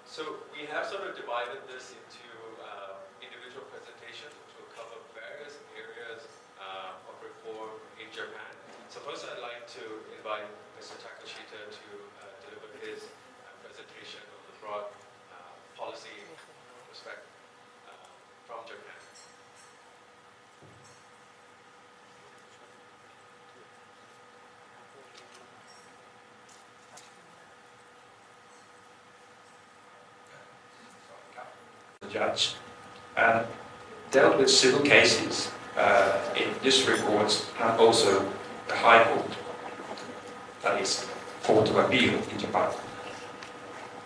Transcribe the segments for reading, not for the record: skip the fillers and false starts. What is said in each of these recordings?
So we have sort of divided this into individual presentations, which will cover various areas of reform in Japan. So first I'd like to invite Mr. Takashita to deliver his presentation of the broad policy perspective from Japan. Judge and dealt with civil cases in district courts and also the High Court, that is Court of Appeal in Japan.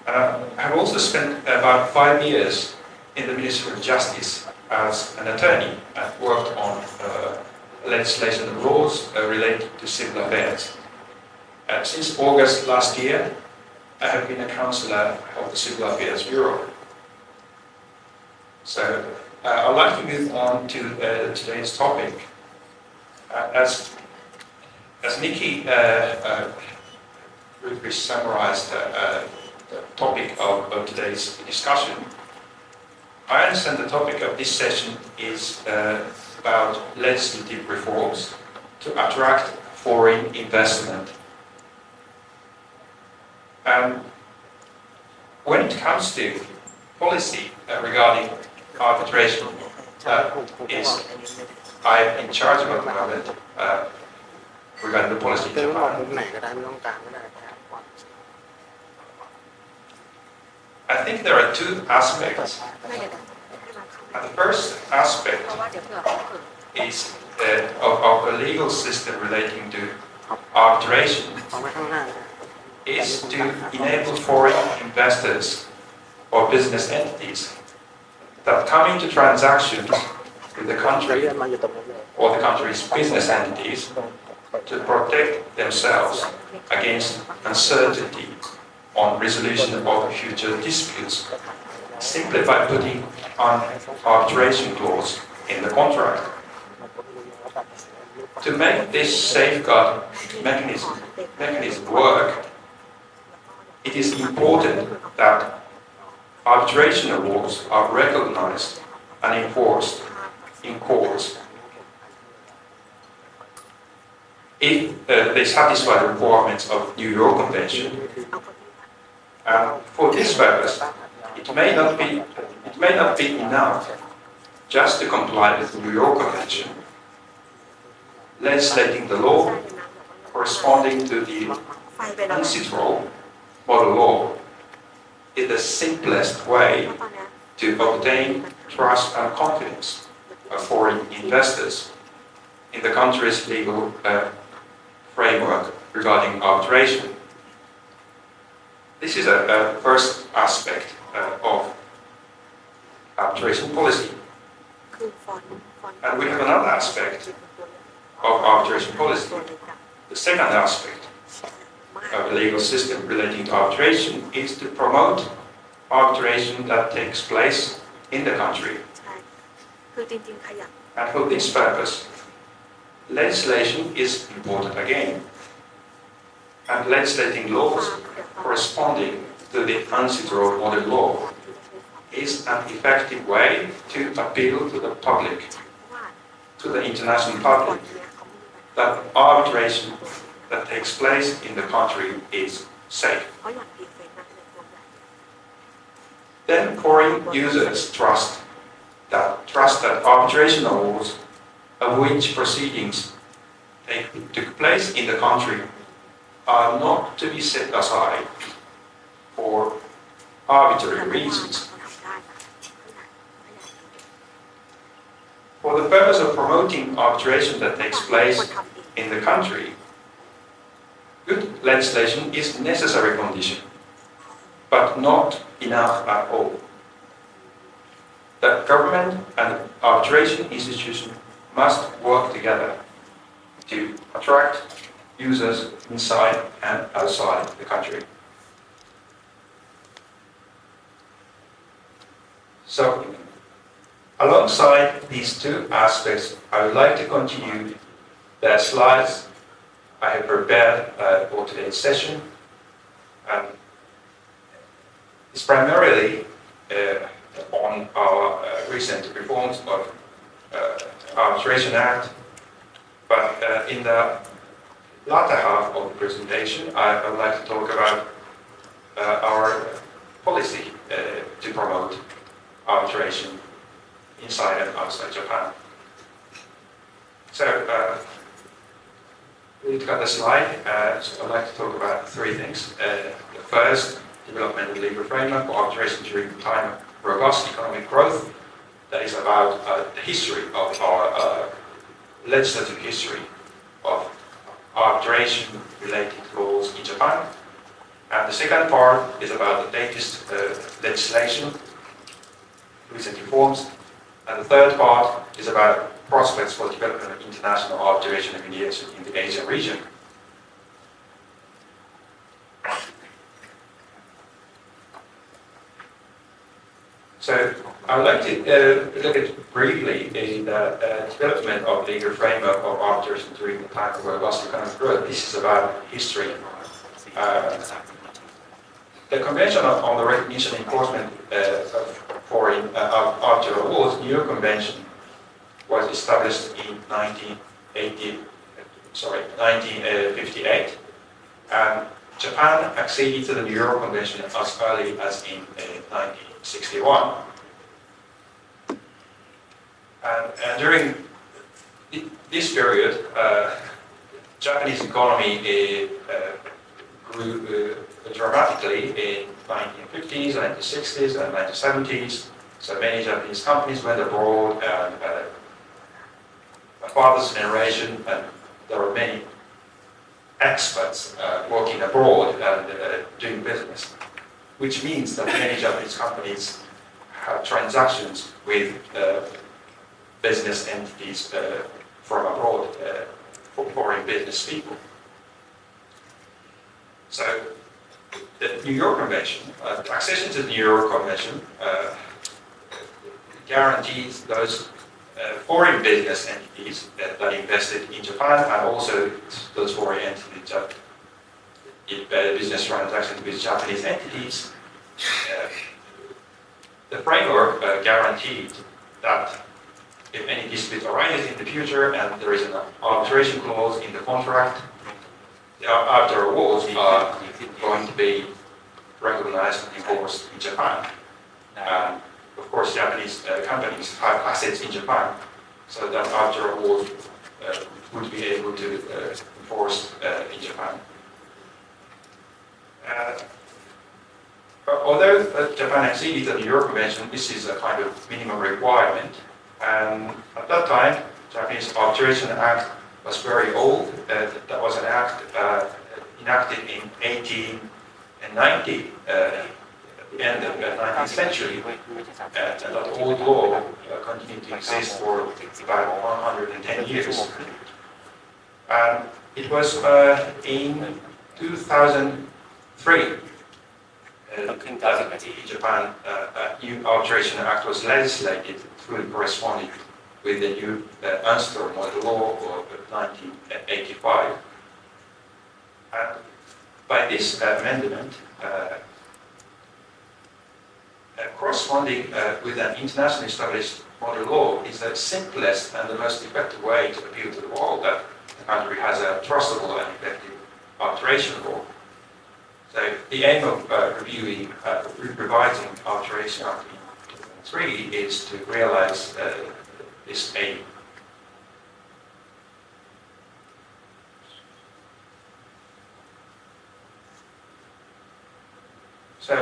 I have also spent about 5 years in the Ministry of Justice as an attorney and worked on legislation and laws related to civil affairs. Since August last year, I have been a councillor of the Civil Affairs Bureau. So I'd like to move on to today's topic. As Nikki briefly summarized the topic of today's discussion, I understand the topic of this session is about legislative reforms to attract foreign investment. When it comes to policy regarding arbitration, I'm in charge of at the moment regarding the policy in Japan. I think there are two aspects. And the first aspect is of a legal system relating to arbitration is to enable foreign investors or business entities that come into transactions with the country or the country's business entities to protect themselves against uncertainty on resolution of future disputes simply by putting an arbitration clause in the contract. To make this safeguard mechanism work, it is important that arbitration awards are recognized and enforced in courts if they satisfy the requirements of New York Convention. For this purpose, it may not be enough just to comply with the New York Convention. Legislating the law corresponding to the UNCITRAL model law is the simplest way to obtain trust and confidence of foreign investors in the country's legal framework regarding arbitration. This is a first aspect of arbitration policy. And we have another aspect of arbitration policy. The second aspect of the legal system relating to arbitration is to promote arbitration that takes place in the country. And for this purpose, legislation is important again. And legislating laws corresponding to the UNCITRAL model law is an effective way to appeal to the public, to the international public, that arbitration that takes place in the country is safe. Then foreign users trust that arbitration awards of which proceedings took place in the country are not to be set aside for arbitrary reasons. For the purpose of promoting arbitration that takes place in the country, good legislation is a necessary condition, but not enough at all. The government and arbitration institution must work together to attract users inside and outside the country. So, alongside these two aspects, I would like to continue the slides I have prepared for today's session. is primarily on our recent reforms of Arbitration Act, but in the latter half of the presentation, I would like to talk about our policy to promote arbitration inside and outside Japan. So, we've got the slide. So I'd like to talk about three things. The first, development of the legal framework for arbitration during the time of robust economic growth. That is about the history of our legislative history of arbitration-related laws in Japan. And the second part is about the latest legislation, recent reforms. And the third part is about prospects for development of international arbitration and mediation in the Asian region. So I would like to look at briefly the development of legal framework of arbitration during the time of robust economic growth. This is about history. The Convention on the Recognition and Enforcement of Foreign Arbitral Awards, New York Convention, was established in 1958, and Japan acceded to the New York Convention as early as in 1961. And during this period, Japanese economy grew dramatically in 1950s, 1960s, and 1970s. So many Japanese companies went abroad, and my father's generation, and there were many expats working abroad and doing business, which means that many Japanese companies have transactions with business entities from abroad, for foreign business people. So the New York Convention, accession to the New York Convention guarantees those foreign business entities that invested in Japan, and also those foreign entities that did business transactions with Japanese entities. The framework guaranteed that if any dispute arises in the future and there is an arbitration clause in the contract, the arbitral awards are going to be recognized and enforced in Japan. Of course, Japanese companies have assets in Japan, so that arbitral awards would be able to enforce in Japan. Although Japan acceded to the New York Convention, this is a kind of minimum requirement. And at that time, Japanese Arbitration Act was very old. That was an act enacted in 1890, at the end of the 19th century. And that old law continued to exist for about 110 years. And it was in 2003 that in Japan, a new Arbitration Act was legislated, fully corresponding with the new Unster model law of 1985. And by this amendment, corresponding with an internationally established model law is the simplest and the most effective way to appeal to the world that the country has a trustable and effective arbitration law. So the aim of revising Arbitration Act 3 is to realize this aim. So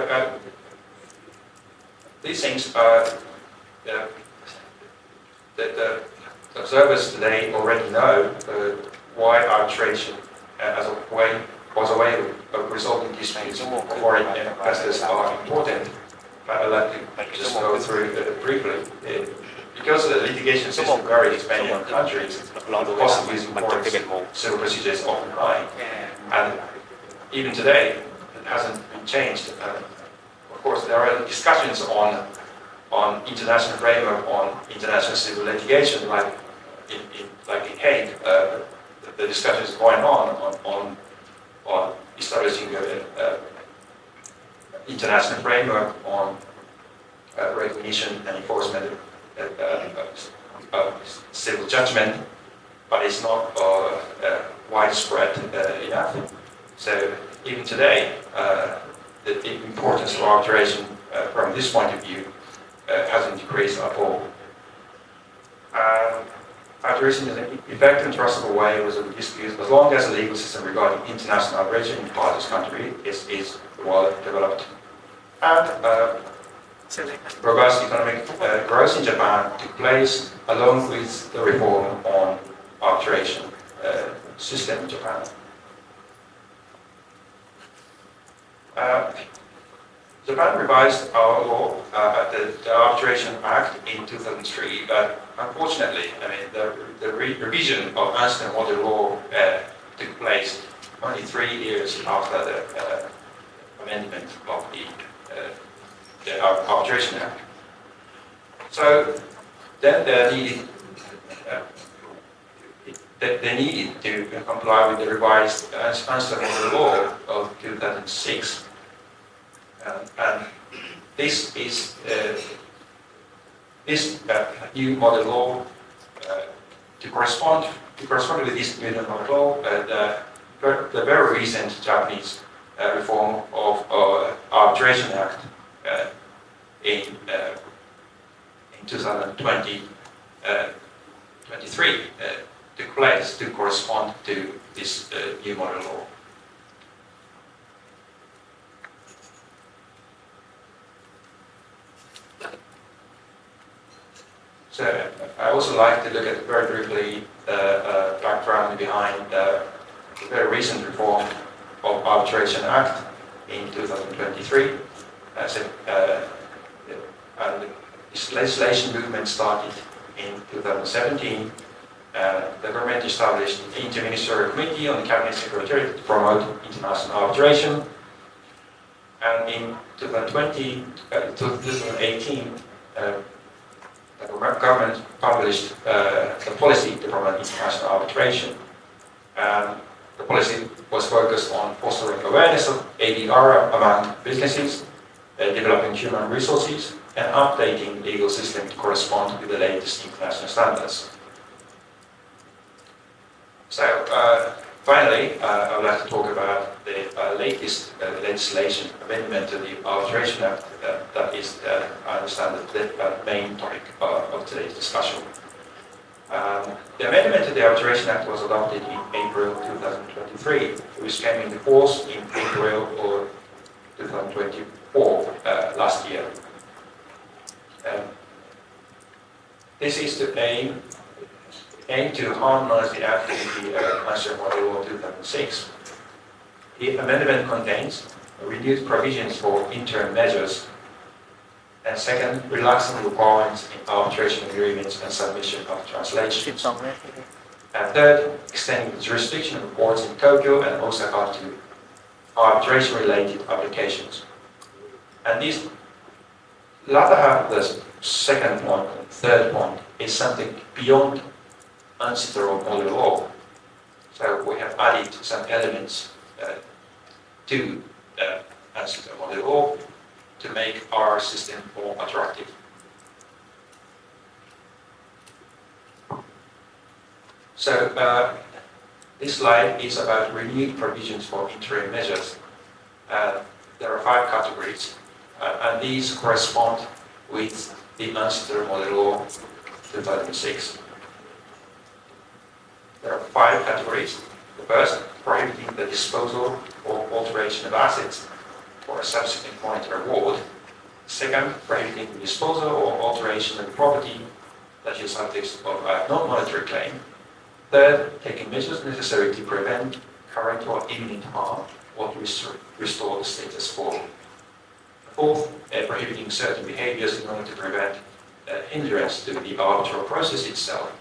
these things are the observers today already know why arbitration as a way was a way of resolving disputes for foreign investors are important. But I'd like to just go through briefly. Because the litigation system varies depending on countries, the cost of using foreign civil procedure is often high. And even today, it hasn't been changed. Of course, there are discussions on international framework on international civil litigation, like in Hague. The discussion is going on establishing international framework on recognition and enforcement of civil judgment, but it's not widespread enough. So even today, the importance of arbitration from this point of view hasn't decreased at all. Arbitration is an effective and trustable way of resolving disputes as long as the legal system regarding international arbitration in parties country is well developed. And robust economic growth in Japan took place along with the reform on arbitration system in Japan. Japan revised our law, the Arbitration Act in 2003, but unfortunately, I mean, the revision of Amsterdam model law took place only 3 years after the amendment of the Arbitration Act. So then they needed to comply with the revised Amsterdam model law of 2006. And this is this new model law to correspond with this new model law. The very recent Japanese reform of Arbitration Act in 2020 23 took place to correspond to this new model law. So I also like to look at very briefly the background behind the very recent reform of Arbitration Act in 2023. And this legislation movement started in 2017. The government established an interministerial committee on the cabinet secretariat to promote international arbitration. And in 2018, the government published a policy to promote international arbitration. The policy was focused on fostering awareness of ADR among businesses, developing human resources, and updating the legal system to correspond with the latest international standards. So, finally, I would like to talk about the latest legislation amendment to the Arbitration Act. That is, I understand, the main topic of today's discussion. The amendment to the Arbitration Act was adopted in April 2023, which came into force in April of 2024, last year. This is to aim to harmonize the act with the Amsterdam Model Law 2006. The amendment contains renewed provisions for interim measures, and second, relaxing requirements in arbitration agreements and submission of translations. And third, extending the jurisdiction of courts in Tokyo and Osaka to arbitration-related applications. And this latter half of the second point and third point is something beyond Amsterdam model law. So we have added some elements to the Amsterdam model law to make our system more attractive. So this slide is about renewed provisions for interim measures. There are 5 categories, and these correspond with the Amsterdam model law 2006. There are 5 categories. The first, prohibiting the disposal or alteration of assets for a subsequent monetary award. Second, prohibiting the disposal or alteration of property that is subject of a non-monetary claim. Third, taking measures necessary to prevent current or imminent harm or to restore the status quo. Fourth, prohibiting certain behaviors in order to prevent hindrance to the arbitral process itself.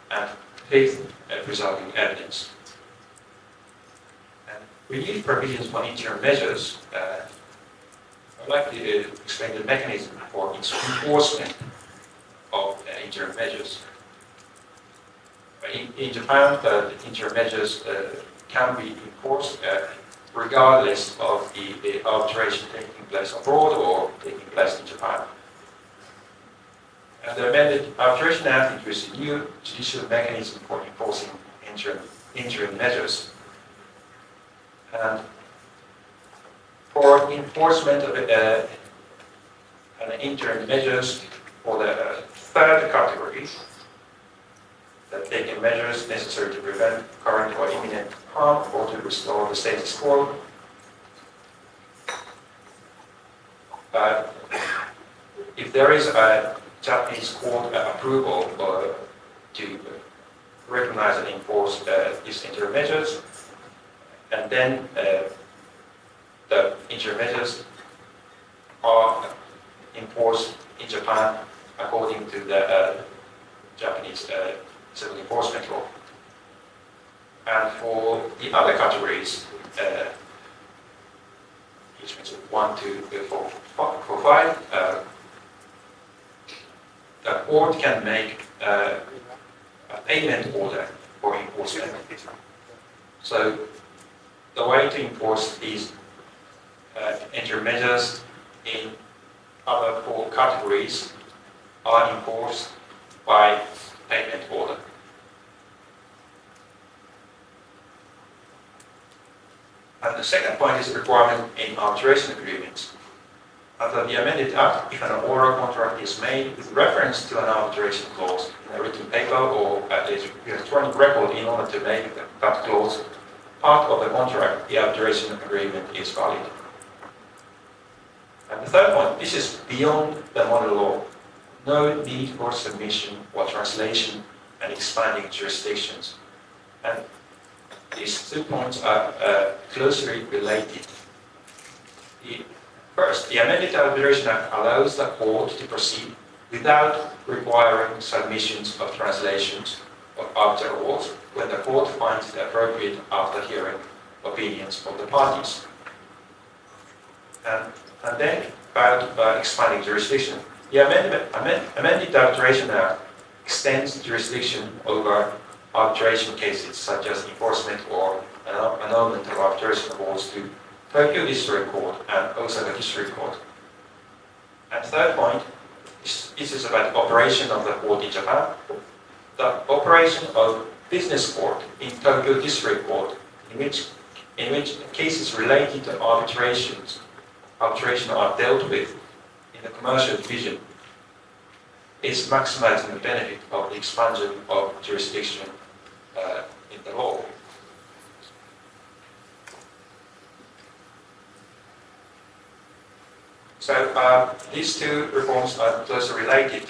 And fifth, preserving evidence. And renewed provisions for interim measures. I'd like to explain the mechanism for enforcement of interim measures. In Japan, the interim measures can be enforced regardless of the arbitration taking place abroad or taking place in Japan. And the amended Arbitration Act introduced a new judicial mechanism for enforcing interim measures. And for enforcement of interim measures for the third category, that taking measures necessary to prevent current or imminent harm or to restore the status quo. If there is a Japanese court approval to recognize and enforce these interim measures, and then the interim measures are enforced in Japan according to the Japanese civil enforcement law. And for the other categories, which means 1, 2, 3, 4, 5, the court can make a payment order for enforcement. So the way to enforce these interim measures in other 4 categories are enforced by payment order. And the second point is the requirement in arbitration agreements. Under the amended Act, if an oral contract is made with reference to an arbitration clause in a written paper or an electronic record in order to make that clause part of the contract, the arbitration agreement is valid. And the third point, this is beyond the model law. No need for submission or translation and expanding jurisdictions. And these 2 points are closely related. First, the amended Arbitration Act allows the court to proceed without requiring submissions of translations of arbitral awards when the court finds it appropriate after hearing opinions of the parties. And then, about expanding jurisdiction, the amended Arbitration Act extends jurisdiction over arbitration cases such as enforcement or annulment of arbitration awards to Tokyo District Court and Osaka District Court. And third point, this is about the operation of the court in Japan. The operation of business court in Tokyo District Court, in which cases related to arbitration are dealt with in the commercial division, is maximizing the benefit of the expansion of jurisdiction in the law. So these 2 reforms are closely related.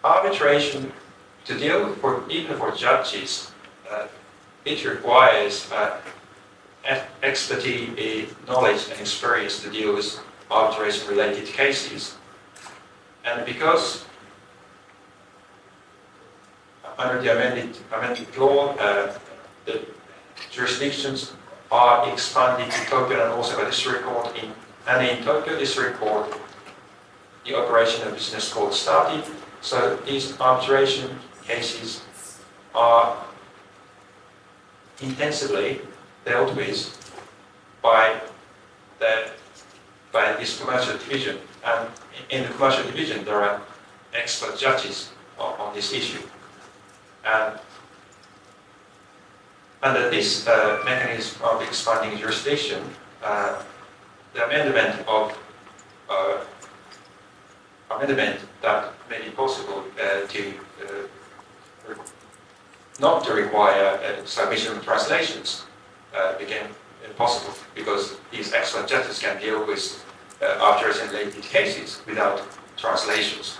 Arbitration, to deal even for judges, it requires expertise, knowledge and experience to deal with arbitration-related cases. And because under the amended law, the jurisdictions are expanded to Tokyo and Osaka District Court, and in Tokyo District Court, the operation of business court started. So these arbitration cases are intensively dealt with by this commercial division, and in the commercial division there are expert judges on this issue. And under this mechanism of expanding jurisdiction, the amendment that made it possible not to require submission of translations became impossible, because these expert judges can deal with arbitration-related cases without translations.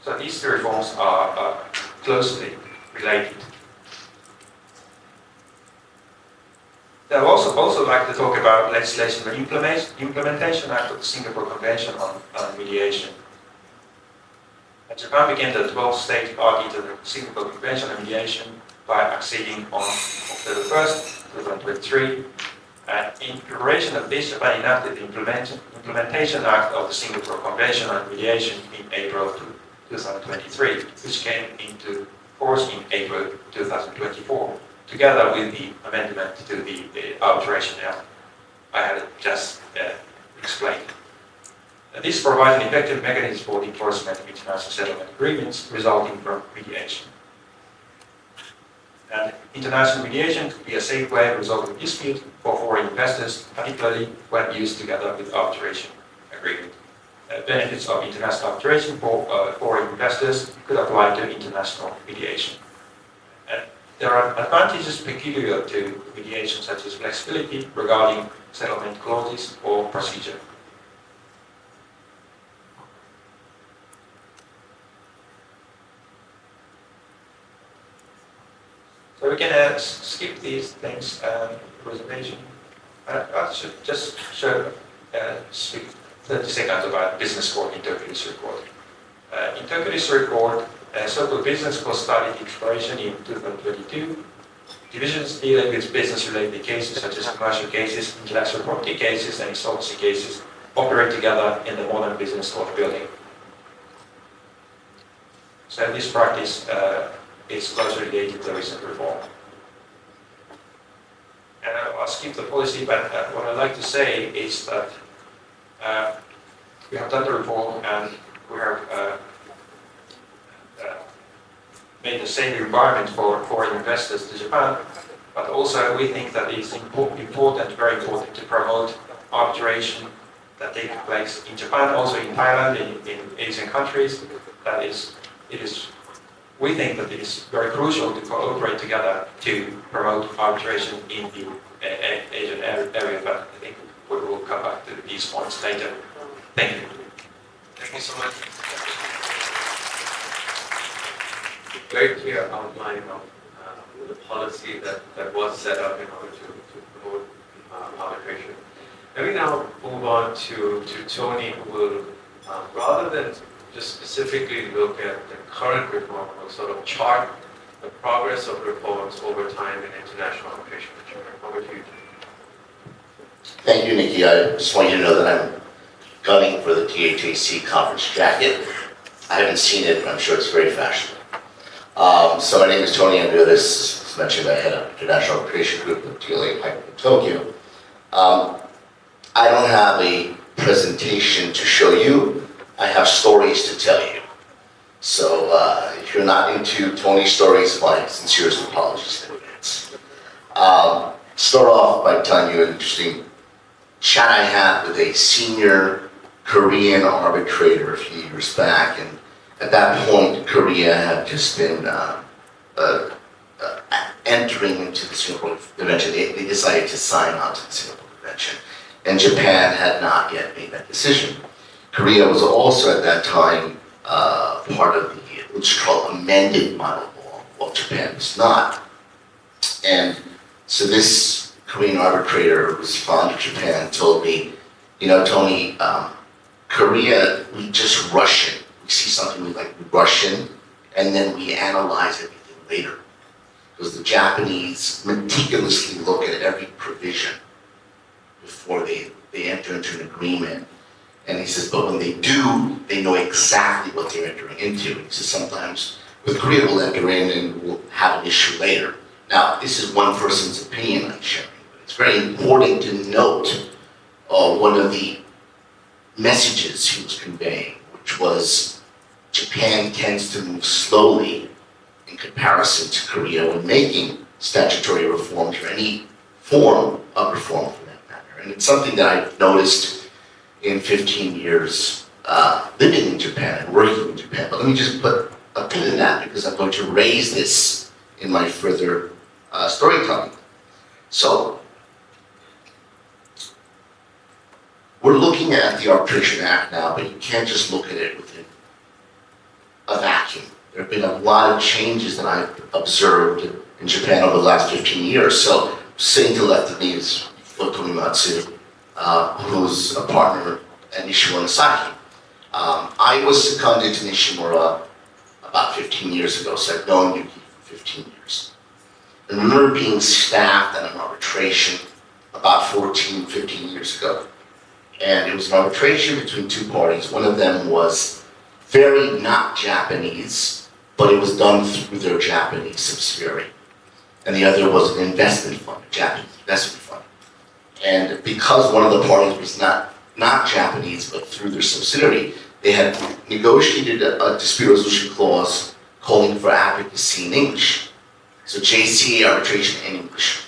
So these 2 reforms are closely related. I would also like to talk about legislation for implementation act of the Singapore Convention on Mediation. Japan became the 12th state party to the Singapore Convention on Mediation by acceding on October 1st, 2023. In preparation of this, Japan enacted the Implementation Act of the Singapore Convention on Mediation in April 2023, which came into force in April 2024. together with the amendment to the Arbitration Act I had just explained. This provides an effective mechanism for the enforcement of international settlement agreements resulting from mediation. And international mediation could be a safe way of resolving dispute for foreign investors, particularly when used together with arbitration agreement. Benefits of international arbitration for foreign investors could apply to international mediation. And there are advantages peculiar to mediation, such as flexibility regarding settlement clauses or procedure. So we can skip these things, presentation. I should just speak 30 seconds about business code in Turkish record. In Turkish record, so-called business code started exploration in 2022. Divisions dealing with business-related cases such as commercial cases, intellectual property cases, and insolvency cases operate together in the modern business code building. So this practice is closely related to the recent reform. And I'll skip the policy, but what I'd like to say is that we have done the reform and we have made a safe environment for foreign investors to Japan, but also we think that it's important, very important, to promote arbitration that takes place in Japan, also in Thailand, in Asian countries. We think that it is very crucial to cooperate together to promote arbitration in the Asian area, but I think we will come back to these points later. Thank you. Thank you so much. Very clear outline of the policy that was set up in order to promote arbitration. Let me now move on to Tony, who will, rather than just specifically look at the current reform, will sort of chart the progress of reforms over time in international arbitration. Over to you. Thank you, Nikki. I just want you to know that I'm gunning for the THAC conference jacket. I haven't seen it, but I'm sure it's very fashionable. So my name is Tony Andreas. As mentioned, I head up International Arbitration Group with TLA Piper in Tokyo. I don't have a presentation to show you. I have stories to tell you. So if you're not into Tony's stories, my sincerest apologies in advance. Start off by telling you an interesting chat I had with a senior Korean arbitrator a few years back, and at that point, Korea had just been entering into the Singapore Convention. They decided to sign on to the Singapore Convention, and Japan had not yet made that decision. Korea was also at that time part of the what's called amended model law, while Japan was not. And so this Korean arbitrator who was fond of Japan told me, you know, Tony, Korea, we just rush in. We see something we like, we rush in, and then we analyze everything later. Because the Japanese meticulously look at every provision before they enter into an agreement. And he says, but when they do, they know exactly what they're entering into. He says, sometimes with Korea, we'll enter in and we'll have an issue later. Now, this is one person's opinion I'm sharing, but it's very important to note one of the messages he was conveying, which was Japan tends to move slowly in comparison to Korea when making statutory reforms or any form of reform for that matter. And it's something that I've noticed in 15 years living in Japan and working in Japan. But let me just put a pin in that because I'm going to raise this in my further storytelling. So, we're looking at the Arbitration Act now, but you can't just look at it within a vacuum. There have been a lot of changes that I've observed in Japan over the last 15 years. So, sitting to the left of me is Tomimatsu, who's a partner at Nishimura Asahi. I was seconded to Nishimura about 15 years ago, so I've known Yuki for 15 years. I remember being staffed at an arbitration about 14, 15 years ago. And it was an arbitration between two parties. One of them was very not Japanese, but it was done through their Japanese subsidiary. and the other was an investment fund, a Japanese investment fund. And because one of the parties was not Japanese, but through their subsidiary, they had negotiated a dispute resolution clause calling for advocacy in English. So JCA arbitration in English.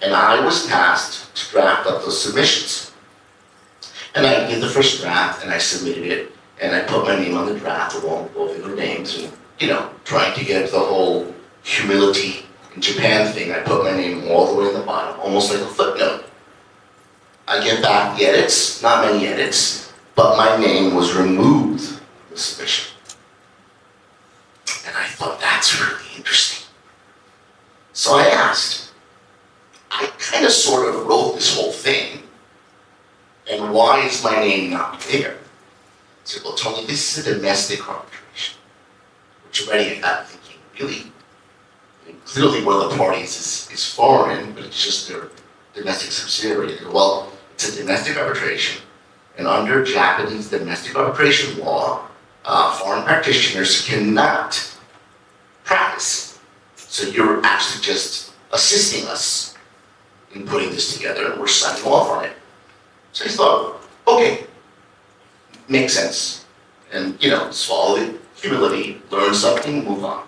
And I was tasked to draft up those submissions. And I did the first draft, and I submitted it, and I put my name on the draft along with both of their names, and, trying to get the whole humility in Japan thing. I put my name all the way in the bottom, almost like a footnote. I get back the edits, not many edits, but my name was removed from the submission. And I thought, that's really interesting. So I asked, I kind of sort of wrote this whole thing, and why is my name not there? I said, well, Tony, this is a domestic arbitration. Which already I got thinking, really? Clearly one of the parties is foreign, but it's just their domestic subsidiary. Well, it's a domestic arbitration, and under Japanese domestic arbitration law, foreign practitioners cannot practice. So you're actually just assisting us in putting this together, and we're signing off on it. So I thought, okay, makes sense. And, swallow the humility, learn something, move on.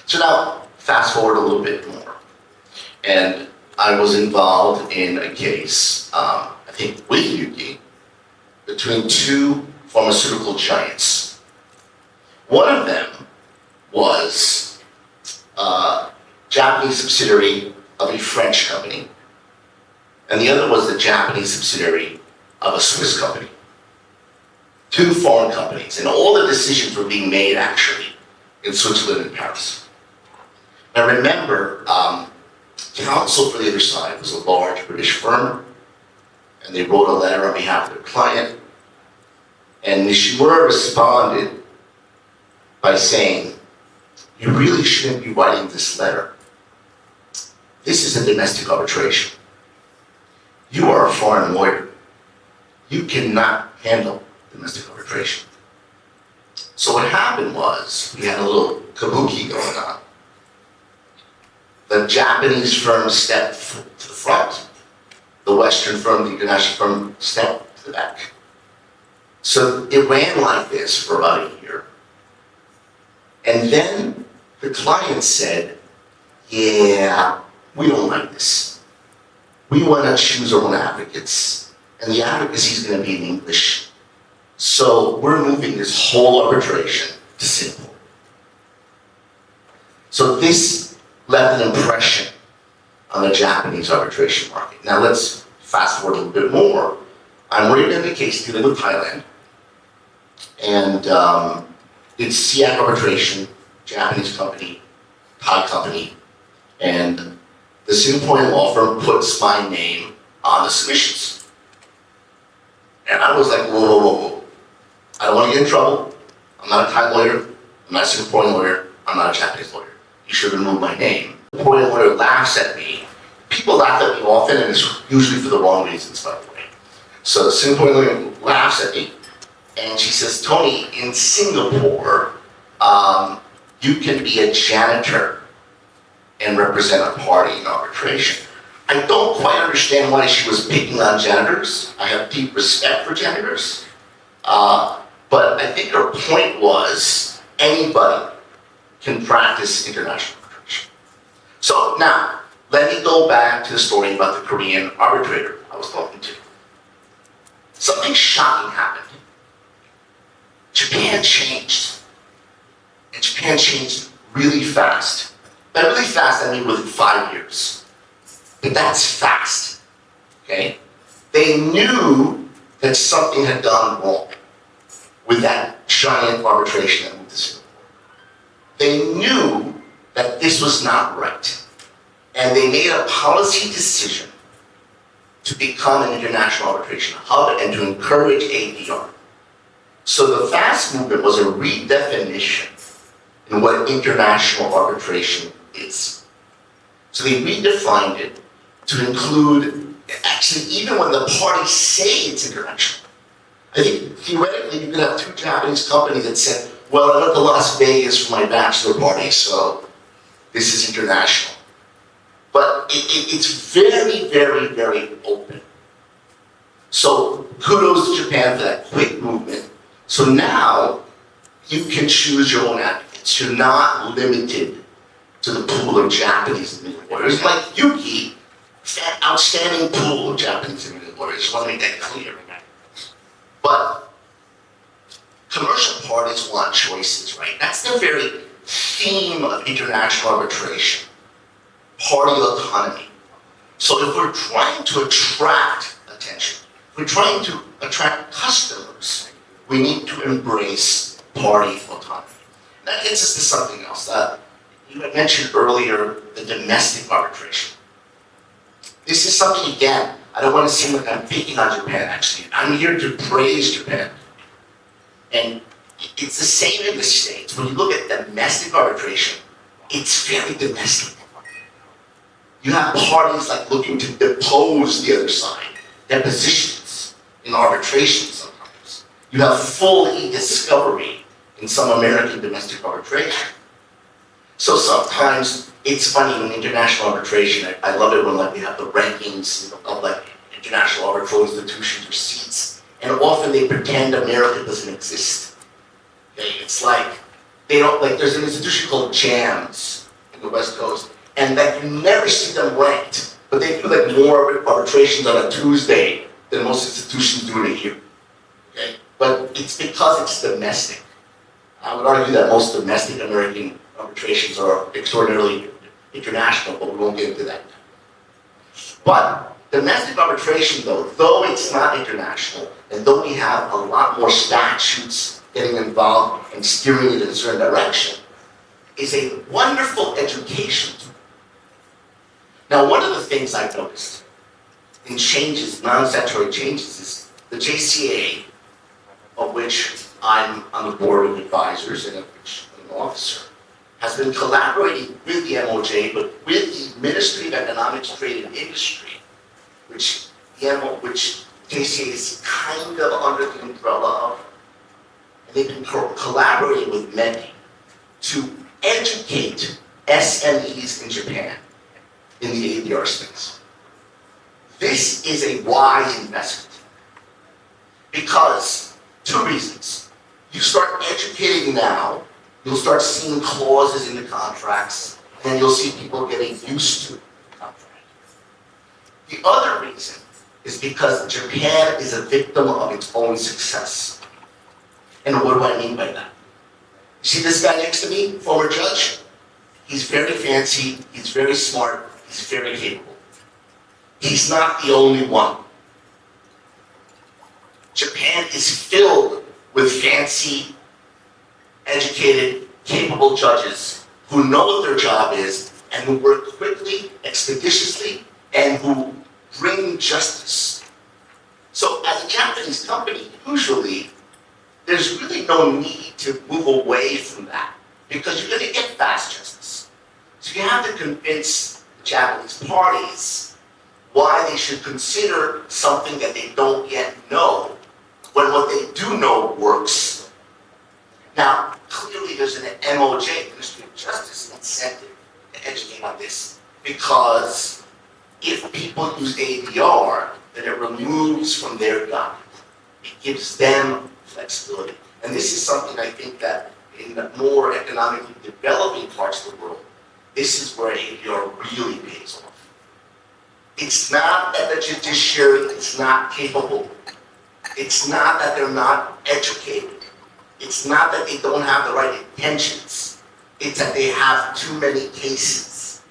So now, fast forward a little bit more. And I was involved in a case, I think with Yuki, between two pharmaceutical giants. One of them was a Japanese subsidiary of a French company, and the other was the Japanese subsidiary of a Swiss company. Two foreign companies, and all the decisions were being made actually in Switzerland and Paris. Now remember, counsel for the other side was a large British firm, and they wrote a letter on behalf of their client, and Nishimura responded by saying, you really shouldn't be writing this letter. This is a domestic arbitration. You are a foreign lawyer. You cannot handle domestic arbitration. So what happened was, we had a little kabuki going on. The Japanese firm stepped to the front. The Western firm, the international firm, stepped to the back. So it ran like this for about a year. And then the client said, yeah, we don't like this. We want to choose our own advocates, and the advocacy is going to be in English. So we're moving this whole arbitration to Singapore. So this left an impression on the Japanese arbitration market. Now let's fast forward a little bit more. I'm reading in the case dealing with Thailand, and it's THAC arbitration, Japanese company, Thai company, and the Singaporean law firm puts my name on the submissions. And I was like, whoa. I don't want to get in trouble. I'm not a Thai lawyer. I'm not a Singaporean lawyer. I'm not a Japanese lawyer. You should remove my name. The Singaporean lawyer laughs at me. People laugh at me often, and it's usually for the wrong reasons, by the way. So the Singaporean lawyer laughs at me, and she says, Tony, in Singapore, you can be a janitor and represent a party in arbitration. I don't quite understand why she was picking on janitors. I have deep respect for janitors. But I think her point was anybody can practice international arbitration. So now, let me go back to the story about the Korean arbitrator I was talking to. Something shocking happened. Japan changed. And Japan changed really fast. By really fast, I mean within 5 years. But that's fast, okay? They knew that something had gone wrong with that giant arbitration that moved to Singapore. They knew that this was not right. And they made a policy decision to become an international arbitration hub and to encourage ADR. So the fast movement was a redefinition in what international arbitration is. So they redefined it to include, actually, even when the parties say it's international. I think theoretically you could have two Japanese companies that said, well, I went to Las Vegas for my bachelor party, so this is international. but it's very, very, very open. So kudos to Japan for that quick movement. So now you can choose your own advocates. You're not limited to the pool of Japanese immigrant lawyers. Like Yuki, outstanding pool of Japanese immigrant lawyers. Just want to make that clear. But commercial parties want choices, right? That's the very theme of international arbitration. Party autonomy. So if we're trying to attract attention, if we're trying to attract customers, we need to embrace party autonomy. And that gets us to something else. You had mentioned earlier the domestic arbitration. This is something, again, I don't want to seem like I'm picking on Japan, actually. I'm here to praise Japan. And it's the same in the States. When you look at domestic arbitration, it's very domestic. You have parties like looking to depose the other side, depositions in arbitration sometimes. You have full e-discovery in some American domestic arbitration. So sometimes it's funny when international arbitration, I love it when like we have the rankings of like international arbitral institutions or seats, and often they pretend America doesn't exist. Okay? It's like, they don't, like there's an institution called JAMS in the West Coast, and like you never see them ranked, but they do like more arbitrations on a Tuesday than most institutions do in a year. Okay? But it's because it's domestic. I would argue that most domestic American arbitrations are extraordinarily international, but we won't get into that. But domestic arbitration, though it's not international, and though we have a lot more statutes getting involved and steering it in a certain direction, is a wonderful education tool. Now, one of the things I've noticed in changes, non-statutory changes, is the JCA, of which I'm on the board of advisors and of which I'm an officer, has been collaborating with the MOJ, but with the Ministry of Economics, Trade and Industry, which JCA is kind of under the umbrella of, and they've been collaborating with many to educate SMEs in Japan in the ADR space. This is a wise investment because two reasons. You start educating now, you'll start seeing clauses in the contracts, and then you'll see people getting used to the contract. The other reason is because Japan is a victim of its own success. And what do I mean by that? You see this guy next to me, former judge? He's very fancy, he's very smart, he's very capable. He's not the only one. Japan is filled with fancy, educated, capable judges who know what their job is and who work quickly, expeditiously, and who bring justice. So as a Japanese company, usually, there's really no need to move away from that because you're going to get fast justice. So you have to convince the Japanese parties why they should consider something that they don't yet know when what they do know works. Now, clearly there's an MOJ, Ministry of Justice, incentive to educate on this because if people use ADR, then it removes from their docket. It gives them flexibility. And this is something I think that in the more economically developing parts of the world, this is where ADR really pays off. It's not that the judiciary is not capable. It's not that they're not educated. It's not that they don't have the right intentions. It's that they have too many cases.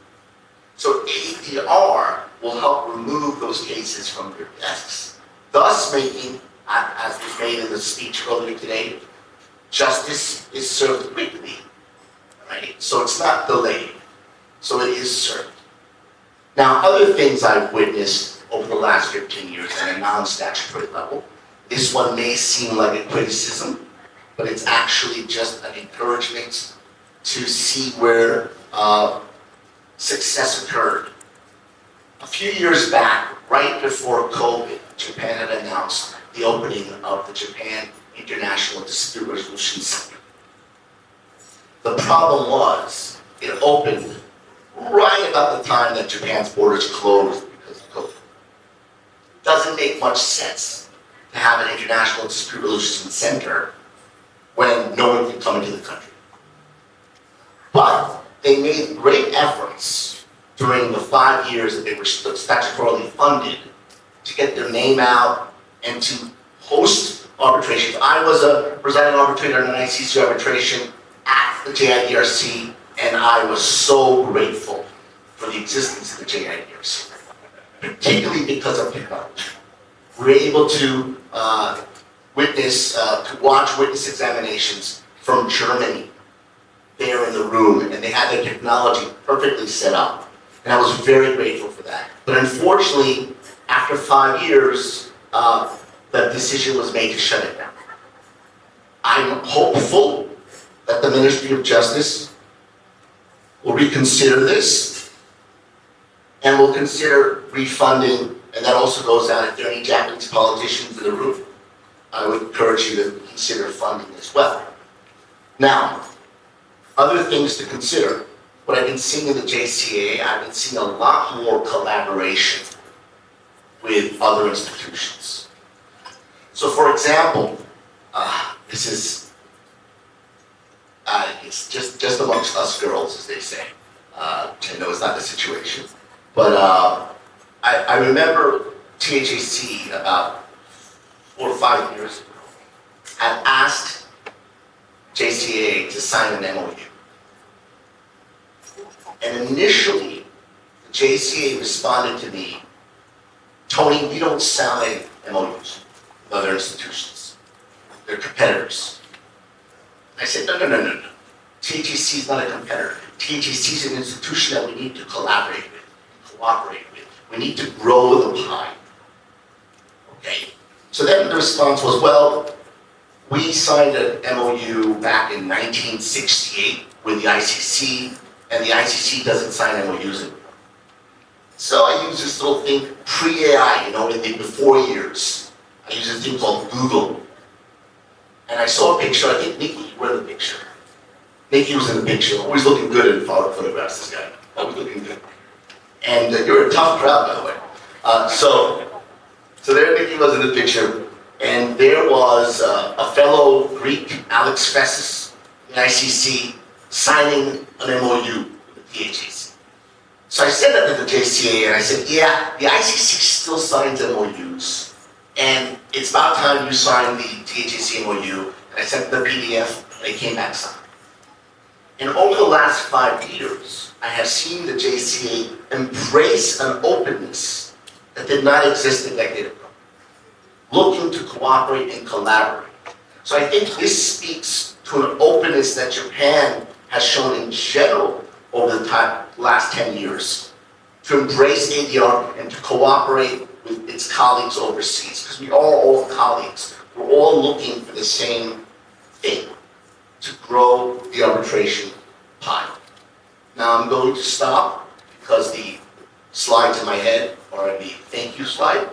So ADR will help remove those cases from their desks, thus making, as was made in the speech earlier today, justice is served quickly, right? So it's not delayed, so it is served. Now, other things I've witnessed over the last 15 years at a non-statutory level, this one may seem like a criticism, but it's actually just an encouragement to see where success occurred. A few years back, right before COVID, Japan had announced the opening of the Japan International Dispute Resolution Center. The problem was, it opened right about the time that Japan's borders closed because of COVID. Doesn't make much sense to have an international dispute resolution center when no one can come into the country. But they made great efforts during the 5 years that they were statutorily funded to get their name out and to host arbitrations. I was a presiding arbitrator in an ICC arbitration at the JIDRC, and I was so grateful for the existence of the JIDRC, particularly because of technology. We were able to watch witness examinations from Germany there in the room, and they had their technology perfectly set up. And I was very grateful for that. But unfortunately, after 5 years, the decision was made to shut it down. I'm hopeful that the Ministry of Justice will reconsider this and will consider refunding, and that also goes out if there are any Japanese politicians in the room. I would encourage you to consider funding as well. Now, other things to consider. What I've been seeing in the JCA, I've been seeing a lot more collaboration with other institutions. So for example, this is, it's just amongst us girls, as they say. I know it's not the situation. But I remember THAC about 4 or 5 years ago had asked JCA to sign an MOU. And initially, the JCA responded to me, Tony, we don't sign MOUs with other institutions. They're competitors. I said, no. THAC is not a competitor. THAC is an institution that we need to collaborate with, cooperate with. We need to grow the pie. Okay? So then the response was, well, we signed an MOU back in 1968 with the ICC, and the ICC doesn't sign MOUs anymore. So I use this little thing, pre-AI, in the before years. I use this thing called Google. And I saw a picture, I think Nikki, you were in the picture. Nikki was in the picture, always looking good in photographs, this guy. Always looking good. And you're a tough crowd, by the way. So there Nikki was in the picture, and there was a fellow Greek, Alex Fessis, in ICC, signing an MOU with the THAC. So I said that to the JCA, and I said, yeah, the ICC still signs MOUs, and it's about time you sign the THAC MOU. And I sent the PDF, and they came back signed. And over the last 5 years, I have seen the JCA embrace an openness that did not exist a decade ago, looking to cooperate and collaborate. So I think this speaks to an openness that Japan has shown in general over the last 10 years to embrace ADR and to cooperate with its colleagues overseas, because we are all colleagues. We're all looking for the same thing, to grow the arbitration pie. Now I'm going to stop because the slides in my head are the thank you slide.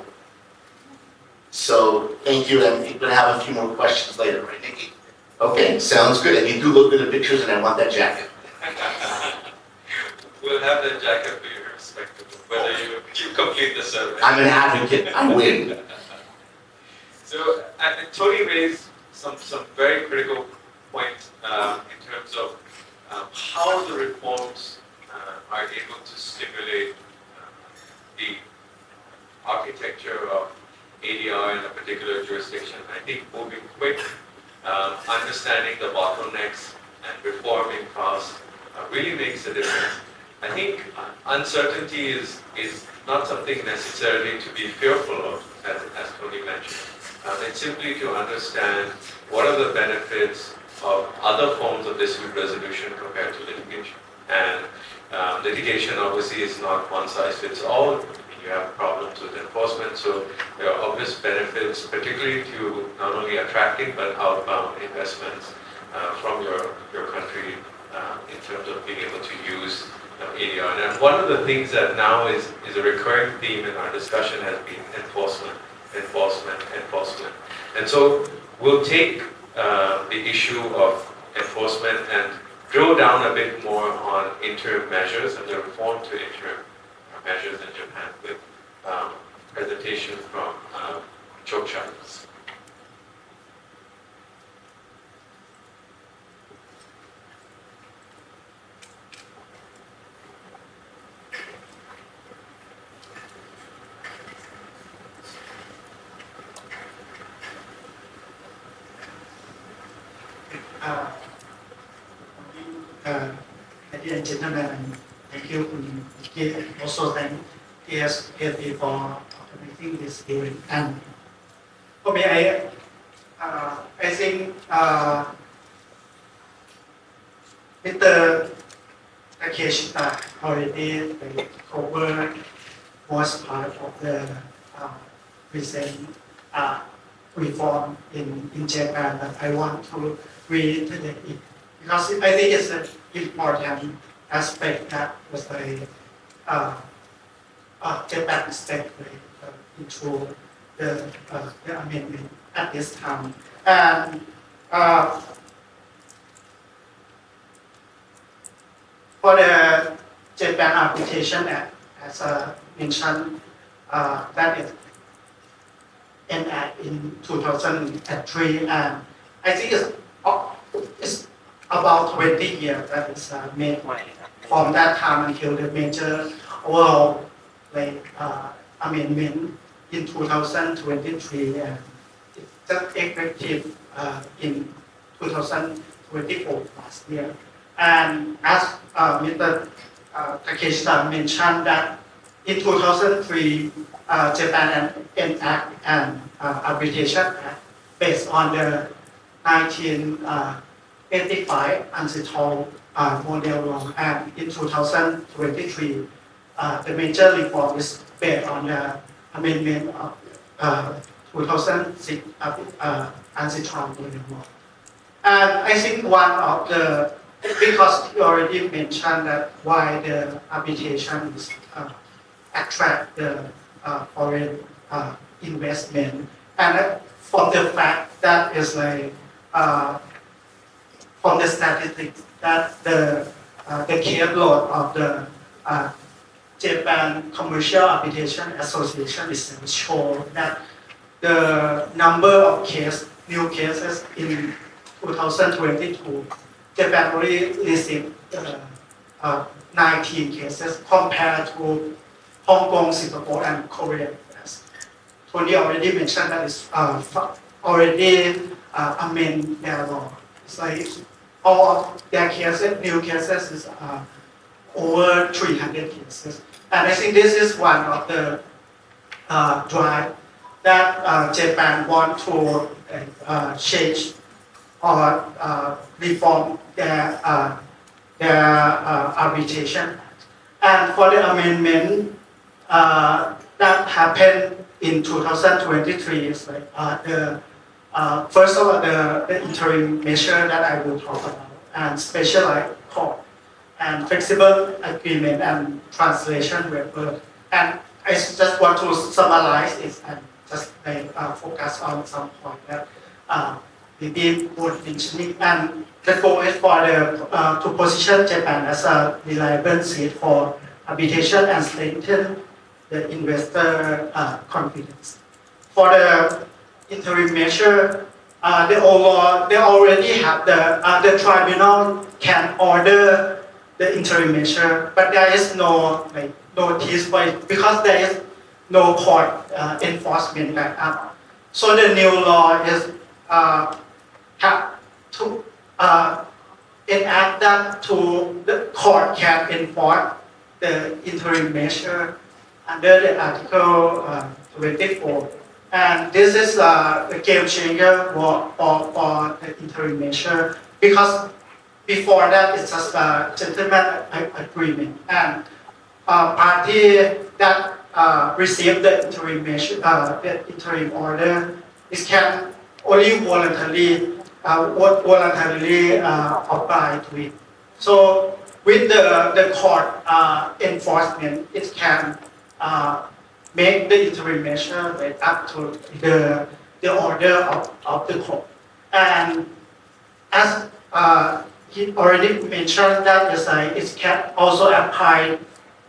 So thank you, and we're going to have a few more questions later, right, Nikki? Okay, sounds good. And you do look good in pictures, and I want that jacket. We'll have that jacket for you, irrespective of whether you complete the survey. I'm an advocate. I win. So Tony raised some very critical points in terms of how the reforms are able to stimulate the architecture of ADR in a particular jurisdiction. I think moving quick, understanding the bottlenecks and reforming fast really makes a difference. I think uncertainty is not something necessarily to be fearful of, as Tony mentioned. It's simply to understand what are the benefits of other forms of dispute resolution compared to litigation. And litigation obviously is not one size fits all. You have problems with enforcement, so there are obvious benefits, particularly to not only attracting but outbound investments from your country in terms of being able to use ADR. And one of the things that now is a recurring theme in our discussion has been enforcement. And so we'll take the issue of enforcement and drill down a bit more on interim measures and the reform to interim measures in Japan with presentation from Chokshans. Ladies and gentlemen, thank you. Also thank TSP for organizing this event. And for me, I think Mr. Takeshita already covered most part of the recent reform in Japan, but I want to reiterate it because I think it's an important aspect that was Japan step into the amendment at this time. And for the Japan Arbitration Act, as mentioned, that is enacted in 2003, and I think it's about 20 years that is made from that time until the major overall amendment in 2023, and it's just effective in 2024 last year. And as Mr. Takeshita mentioned that in 2003, Japan enacted an arbitration act based on the 1985 anti-toll model law, and in 2023, the major reform is based on the amendment of 2006 anti-toll model law. And I think one of the, because you already mentioned that why the arbitration is attract the foreign investment, and from the fact that is from the statistics that the caseload of the Japan Commercial Arbitration Association is show that the number of new cases in 2022, Japan only received 19 cases compared to Hong Kong, Singapore, and Korea. As Tony already mentioned, that is already amend their law. It's like all of their cases, new cases, is over 300 cases. And I think this is one of the drive that Japan want to change or reform their arbitration. And for the amendment that happened in 2023 is like first of all the interim measure that I will talk about, and specialized court, and flexible agreement and translation waiver. And I just want to summarize it and just focus on some point that maybe worth mentioning. And the goal is for to position Japan as a reliable seat for arbitration and strengthen the investor confidence. For the interim measure, they already have the tribunal can order the interim measure, but there is no notice for it because there is no court enforcement backup. So the new law is have to enact that to the court can enforce the interim measure under the Article 24. And this is a game changer for the interim measure, because before that it's just a gentleman agreement, and party that receive the interim measure, the interim order, it can only voluntarily apply to it. So with the court enforcement, it can make the interim measure up to the order of the court. And as he already mentioned that it can also apply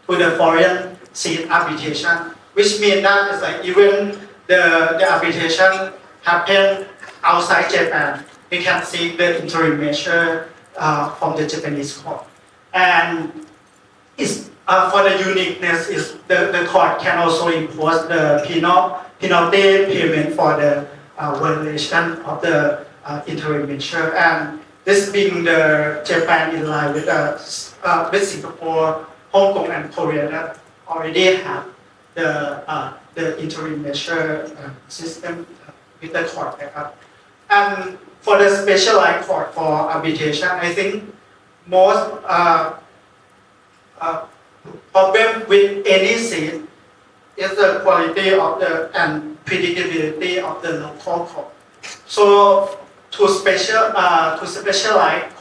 to the foreign seat arbitration, which means that even the arbitration happen outside Japan, we can seek the interim measure from the Japanese court. And for the uniqueness is the court can also impose the penalty payment for the violation of the interim measure. And this being the Japan in line with Singapore, Hong Kong, and Korea that already have the interim measure system with the court backup. And for the specialized court for arbitration, I think most problem with any seat is the quality of and predictability of the local court. So to specialize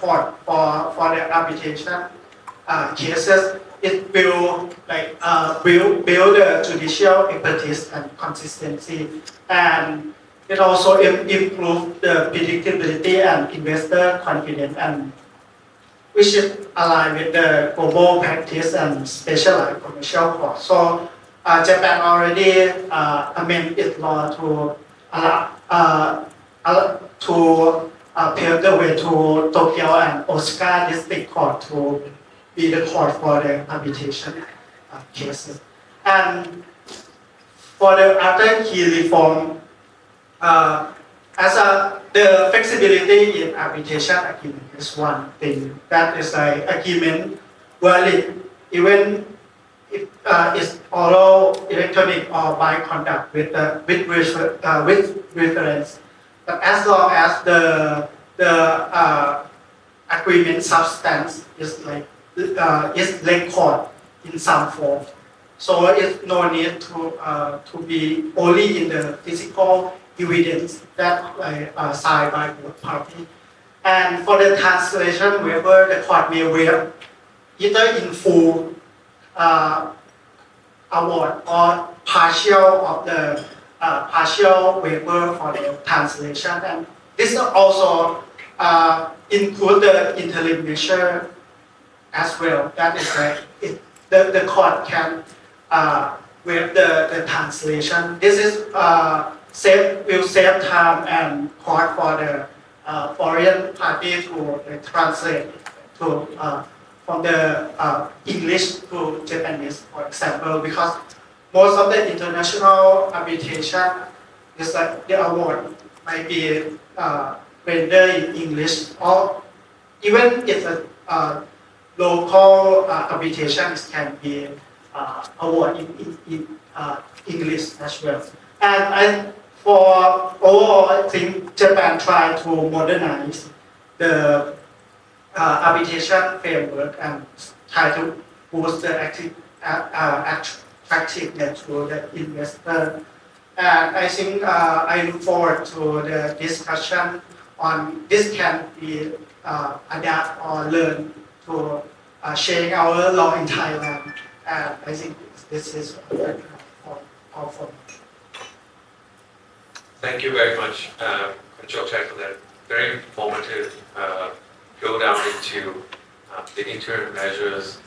court for the arbitration cases, it will build the judicial expertise and consistency, and it also improve the predictability and investor confidence, and which is aligned with the global practice and specialized commercial court. So Japan already amended its law to pave the way to Tokyo and Osaka district court to be the court for the arbitration cases. And for the other key reform, the flexibility in arbitration agreement is one thing. That is agreement valid even if it's oral, electronic, or by conduct with reference. But as long as the agreement substance is recorded in some form, so it's no need to be only in the physical evidence that signed by both parties. And for the translation waiver, the court may waive either in full award or partial waiver for the translation. And this also include the interim measure as well. That is the court can waive the translation. This is will save time and cost for the foreign party to translate from the English to Japanese, for example, because most of the international arbitration is the award might be rendered in English, or even if a local arbitration can be awarded in English as well. And for overall, I think Japan tried to modernize the arbitration framework and try to boost the attractiveness to the investor. And I think I look forward to the discussion on this can be adapt or learn to sharing our law in Thailand. And I think this is all for me. Thank you very much, Khun Chai, for that very informative go down into the interim measures,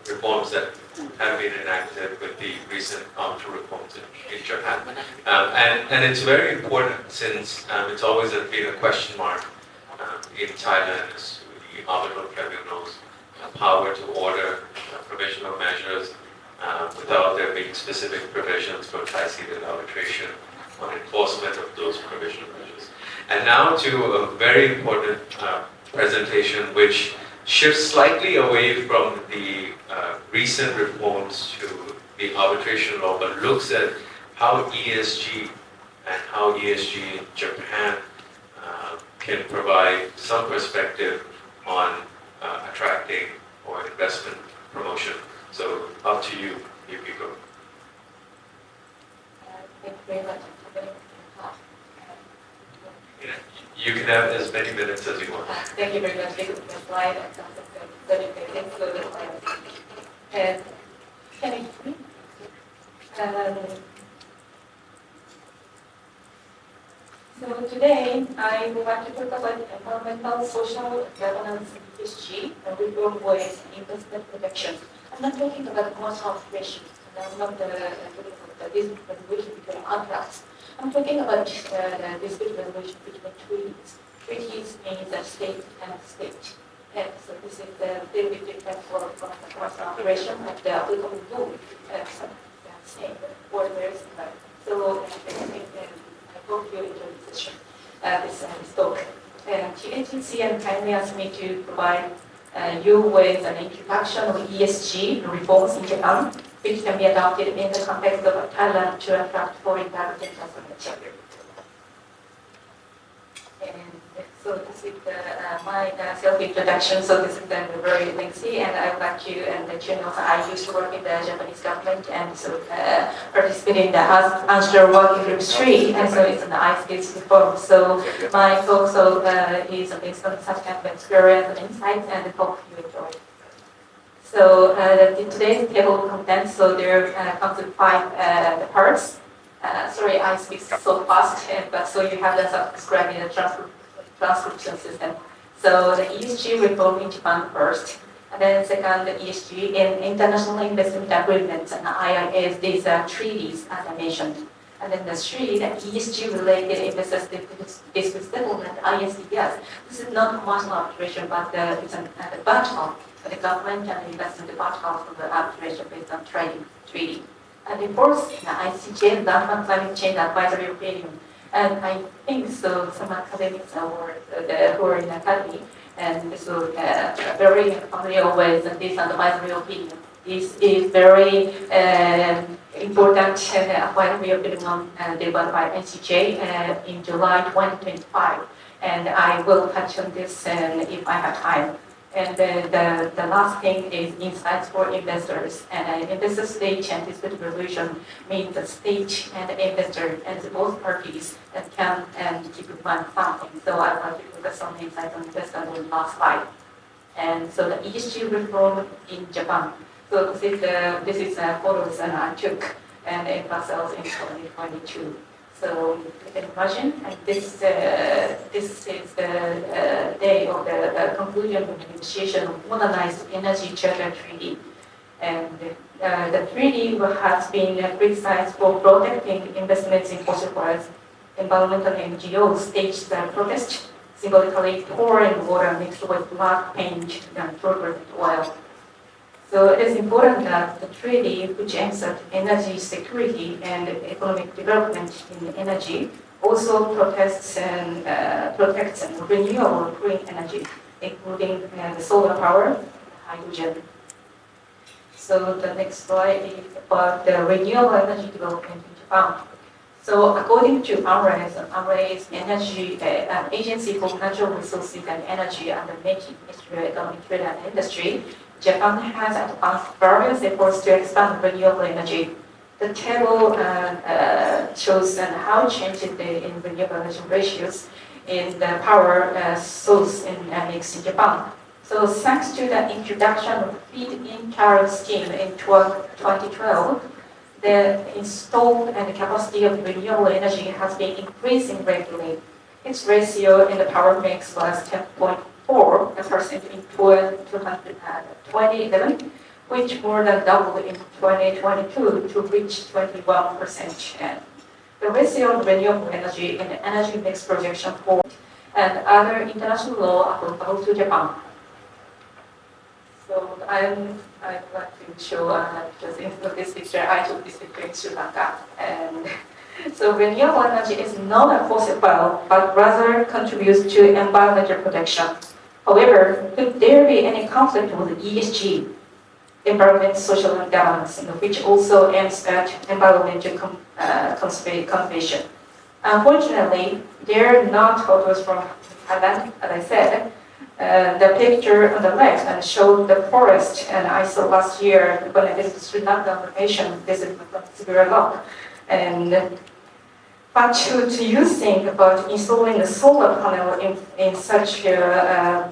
reforms that have been enacted with the recent arbitral reforms in Japan. And it's very important since it's always been a question mark in Thailand as to the arbitral tribunal's power to order provisional measures without there being specific provisions for Thai-seated arbitration on enforcement of those provisional measures. And now to a very important presentation which shifts slightly away from the recent reforms to the arbitration law, but looks at how ESG and how ESG in Japan can provide some perspective on attracting or investment promotion. So up to you, Yukiko. Thank you very much. You can have as many minutes as you want. Thank you very much. This is the slide and some of the minutes, so the slide. And can you hear me? So today today I would like to talk about environmental, social, governance, ESG, and reform ways and investment protection. I'm not talking about commercial arbitration, and I'm not talking about dispute resolution between contracts. I'm talking about the dispute resolution between treaties. Treaties means a state and state. And so this is the little bit different for commercial arbitration, but the applicable rule is same or very similar. So I hope you enjoy this session, this talk. THAC and kindly asked me to provide you with an introduction of ESG reforms in Japan, which can be adopted in the context of Thailand to attract foreign direct investment. And so this is my self-introduction. So this is very lengthy, and I would like to let you know I used to work in the Japanese government and so participate in the Answer Working Group 3, and so it's an ICE reform. So my talk is based on such kind of experience and insights, and I hope you enjoy it. So today's table of contents, so there comes with 5 parts. Sorry, I speak so fast, but so you have the subscribe in the transcription system. So the ESG reform in Japan first, and then second, the ESG in international investment agreements and IIAs, these are treaties, as I mentioned. And then the 3, the ESG related investors dispute settlement, ISDS. This is not commercial arbitration, but it's a battle, the government and investment battle for the arbitration based on trading treaty. And the fourth, the ICJ, London Climate Change Advisory Opinion. And I think so some academics who are in academy, and so very familiar with this advisory opinion. This is very important advisory opinion delivered by NCJ in July 2025. And I will touch on this if I have time. And the last thing is insights for investors. And investor stage and dispute resolution means the stage and the investor and both parties that can keep one something. So I want to focus on insights on investor in the last slide. And so the ESG reform in Japan. So this is photos that I took and in Brussels in 2022. So you can imagine, and this is the day of the conclusion of the negotiation of modernized energy charter treaty. And the treaty has been criticized for protecting investments in fossil fuels. Environmental NGOs staged the protest, symbolically pouring water mixed with black paint and filtered oil. So it is important that the treaty, which aims at energy security and economic development in energy, also protects renewable green energy, including the solar power, hydrogen. So the next slide is about the renewable energy development in Japan. So according to AMRE is energy agency for natural resources and energy under Meiji Ministry of Economic Trade and Industry. Japan has advanced various efforts to expand renewable energy. The table shows how changes in renewable energy ratios in the power source and mix in Japan. So thanks to the introduction of feed-in tariff scheme in 2012, the installed and capacity of renewable energy has been increasing regularly. Its ratio in the power mix was 10.4% in 2011, which more than doubled in 2022 to reach 21%. The ratio of renewable energy in the energy mix projection for and other international law applicable to Japan. So I'd like to show just in this picture. I took this picture in Sri Lanka, and so renewable energy is not a fossil fuel, but rather contributes to environmental protection. However, could there be any conflict with ESG, environment, social, and governance, which also aims at environmental conservation? Unfortunately, they're not photos from Thailand, as I said. The picture on the left showed the forest, and I saw last year when I visited Sri Lanka on vacation, this is severe lock. But do you think about installing a solar panel in such a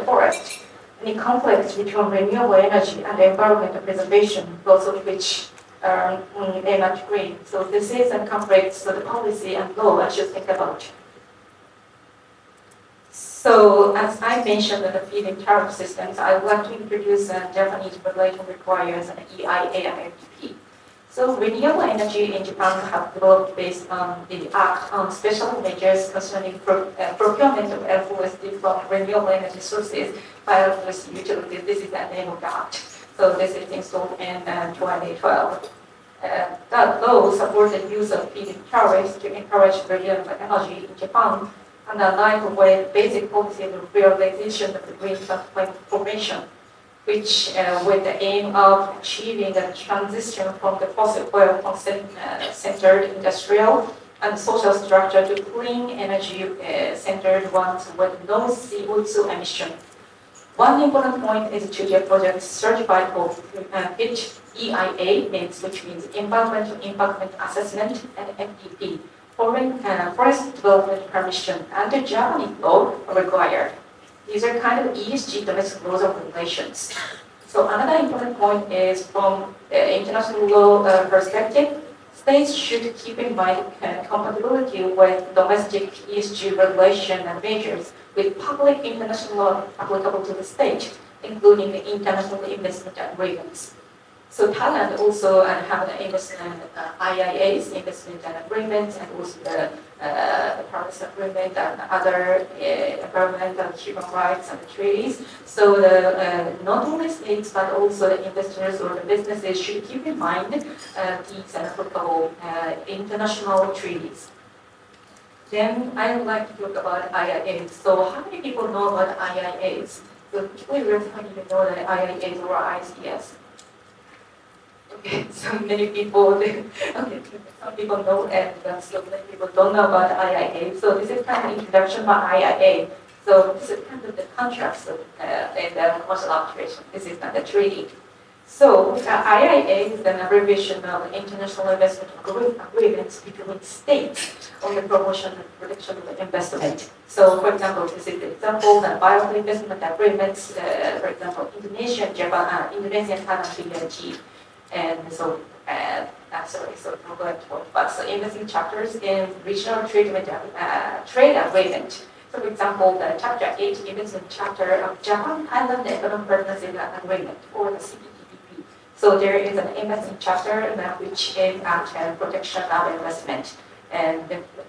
forest? Any conflicts between renewable energy and environmental preservation, both of which much green. So this is a conflict, so the policy and law I should think about. So as I mentioned in the feed-in tariff systems, I would like to introduce Japanese regulation requires an EIA and FTP. So renewable energy in Japan have developed based on the Act on special measures concerning procurement of electricity from renewable energy sources by electricity utilities. This is the name of the Act. So this is installed in 2012. That law supports the use of feed-in tariffs to encourage renewable energy in Japan and align with basic policy of realization of the green transformation, which with the aim of achieving a transition from the fossil oil centered industrial and social structure to clean energy centered ones with no CO2 emission. One important point is to get projects certified for which EIA means, which means Environmental Impact Assessment, and FDP, Foreign Forest Development Permission, under Japanese law are required. These are kind of ESG domestic laws of regulations. So another important point is from international law perspective, states should keep in mind compatibility with domestic ESG regulation and measures with public international law applicable to the state, including the international investment agreements. So Thailand also have an investment IIAs, investment agreements, and also the Paris Agreement and other environmental human rights and treaties. So not only states but also the investors or the businesses should keep in mind these applicable international treaties. Then I would like to talk about IIAs. So how many people know about IIAs? So people really don't know that IIAs or ICS. Okay, so many people, some people know and so many people don't know about IIA. So this is kind of introduction about IIA. So this is kind of the contracts in the commercial arbitration. This is not the treaty. So IIA is an abbreviation of international investment agreements between states on the promotion and protection of investment. So for example, this is the example that bilateral investment agreements, for example, Indonesia and Japan, Indonesia and Thailand, PNG. And so, so I'm going to talk about investing chapters in regional trade agreement. So, for example, the Chapter 8 investment chapter of Japan Thailand Economic Partnership Agreement, or the CPTPP. So there is an investment chapter which aims at protection of investment. And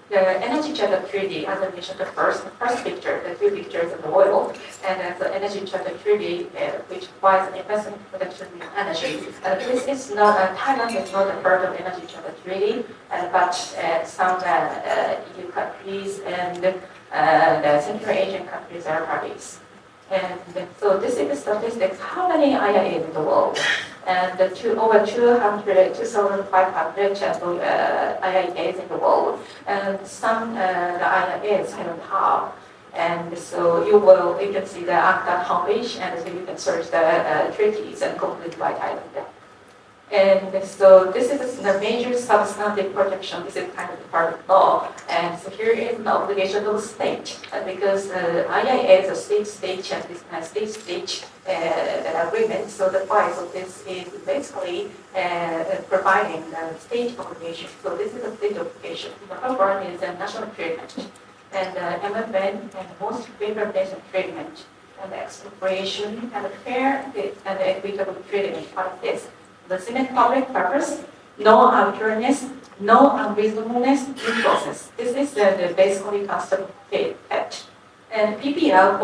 the energy charter treaty, as I mentioned, the first picture, the two pictures of the oil, and the energy charter treaty, which provides investment protection in energy. This is not, Thailand is not a part of energy charter treaty, but some EU countries and the Central Asian countries are parties. And so this is the statistics. How many IIAs in the world? And over 2,500 IIAs in the world. And some the IIAs have half. And so you can see the ACTA homepage, and so you can search the treaties and complete by Thailand. And so this is the major substantive protection. This is kind of the part of law. And so here is the obligation of the state, because IIA is a state and state agreement. So the price of this is basically providing the state obligation. So this is a state obligation. The first one is a national treatment, and MFN and most favored nation treatment, and the expropriation and the fair and the equitable treatment part of this. The cement public purpose, no arbitrariness, no unreasonableness in process. This is the basically custom fit. And PPL,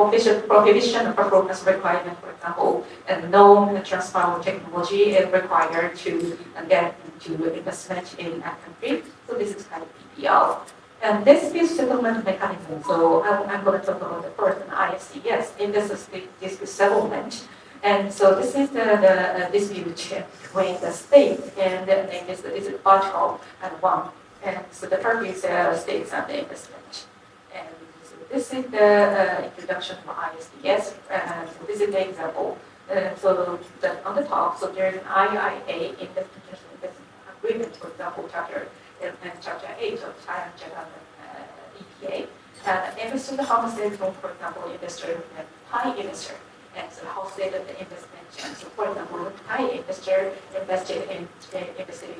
prohibition of performance requirement, for example, and no transfer of technology is required to get into investment in a country. So this is kind of PPL. And dispute settlement mechanism. So I'm going to talk about the first ISDS, industry dispute settlement. And so this is the dispute between the state and the name is Article 1. And so the first is states and the investment. And so this is the introduction of ISDS. And so this is the example. So on the top, so there's an IIA investment agreement, for example, Chapter 8 of Thailand Japan EPA. Investor the homicide, for example, investor, Thai investor. and so how state of the investment. And so, for example, Thai investor invested in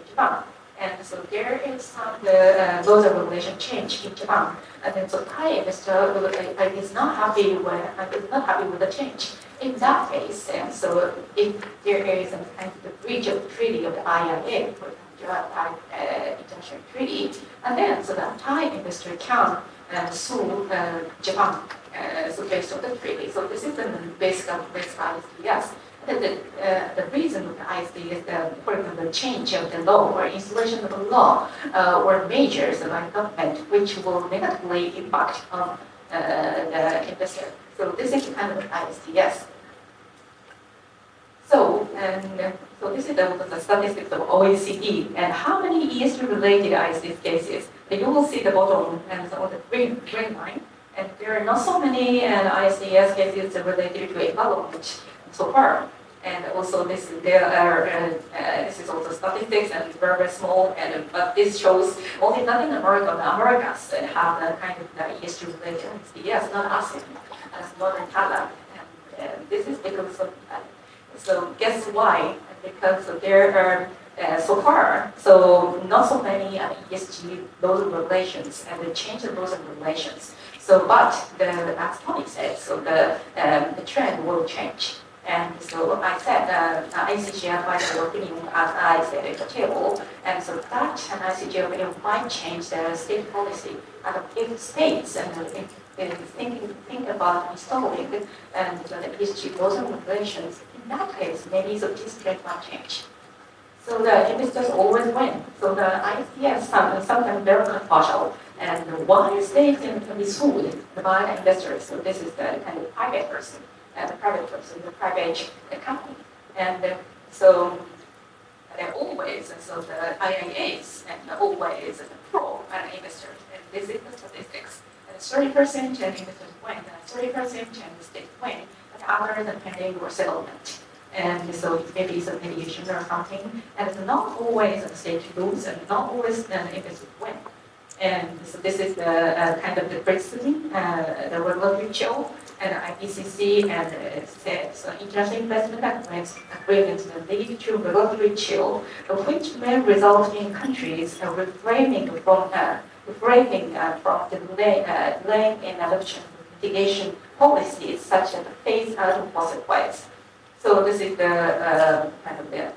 Japan. And so there is some laws and regulation change in Japan, and then so Thai investor is not happy with the change. In that case, and so if there is a kind of the breach of the treaty of the IIA, for example, Thai International Treaty, and then so the Thai investor can sue Japan so based on the treaty. So this is the basic ISDS. The reason of the ISD is for example, the change of the law or installation of the law or measures by government which will negatively impact on the investor. So this is kind of ISDS. So this is the statistics of OECD and how many ESG-related ISDS cases. You will see the bottom and on the green line, and there are not so many ISDS cases related to environment so far. And also this is also statistics and very small, but this shows only Latin America, the Americas have the kind of the ESG-related ISDS, not ASEAN, as Northern Thailand. And this is because of so guess why? Because there are so far, so not so many ESG laws and regulations and the change of laws and regulations. So, but as Tony said, so the trend will change. And so I said ICJ advisory opinion, as I said in the table, and so that ICJ opinion might change the state policy. And if states think about installing and the ESG laws and regulations, in that case, maybe so this trend might change. So the investors always win. So the ISDS sometimes very controversial. And why states can be sued by the investors? So this is the kind of private person, the private company. And so they're always, so the IIAs and always pro investors. And this is the statistics. And 30% and investors win, and 30% and the state win, and others are pending or settlement. And so maybe it's a mediation or something, and it's not always a state lose, and not always an investors win. And so this is the kind of the precedent, the regulatory chill, and IPCC and so international investment agreements lead to regulatory chill, which may result in countries refraining from delaying in adoption of mitigation policies such as phase out of fossil fuels. So this is the kind of the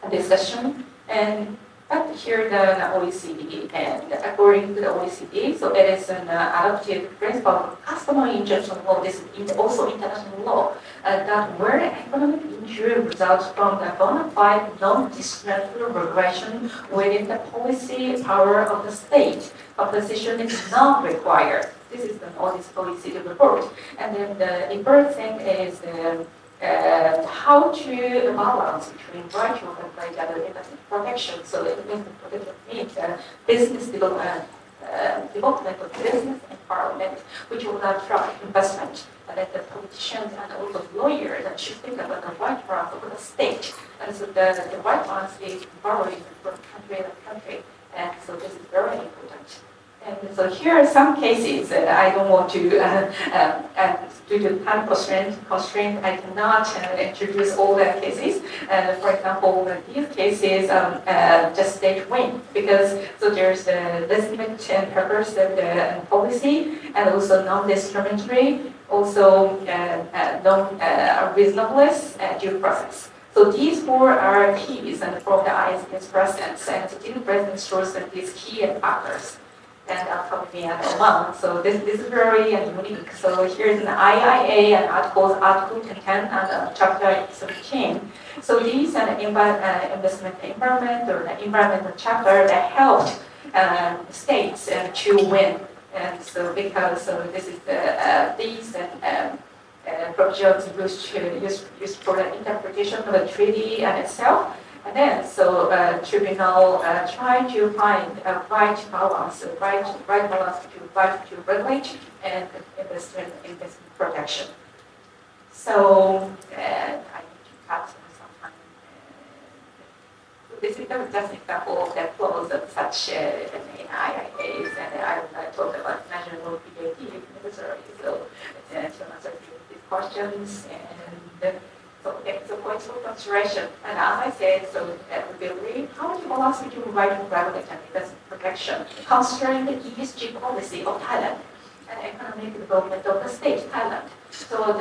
discussion, and but here the OECD, and according to the OECD, so it is an adopted principle of customer injunction law. This is also international law that where economic injury results from the bona fide non-discriminatory regression within the policy power of the state, compensation is not required. This is the OECD report, and then the important thing is how to balance between right to regulate and investment protection. So investment protection means business development of business environment, which will attract investment. And then the politicians and also lawyers should think about the right balance of the state. And so the right balance is borrowing from country to country. And so this is very important. And so here are some cases that I don't want to, due to time constraint, I cannot introduce all the cases. For example, these cases just state win because so there's the legitimate and purpose of the policy and also non-discriminatory, also non-reasonableness due process. So these four are keys and from the ISDS presence, and the deal presence shows that these key factors. And probably one. So this is very unique. So here's an IIA and Article 10 and Chapter 17. So these are the investment environment or the environmental chapter that helped states to win. And so because this is these provisions used for the interpretation of the treaty and itself. And then, so tribunal try to find a right balance to regulate and investment protection. So I need to cut some time. This is just an example of the clause of such IIAs, and I talked about national PAT if necessary. So to answer this question. questions and so points for consideration. And as I said, so we believe how do you allow me to provide regulatory protection considering the ESG policy of Thailand and economic development of the state Thailand. So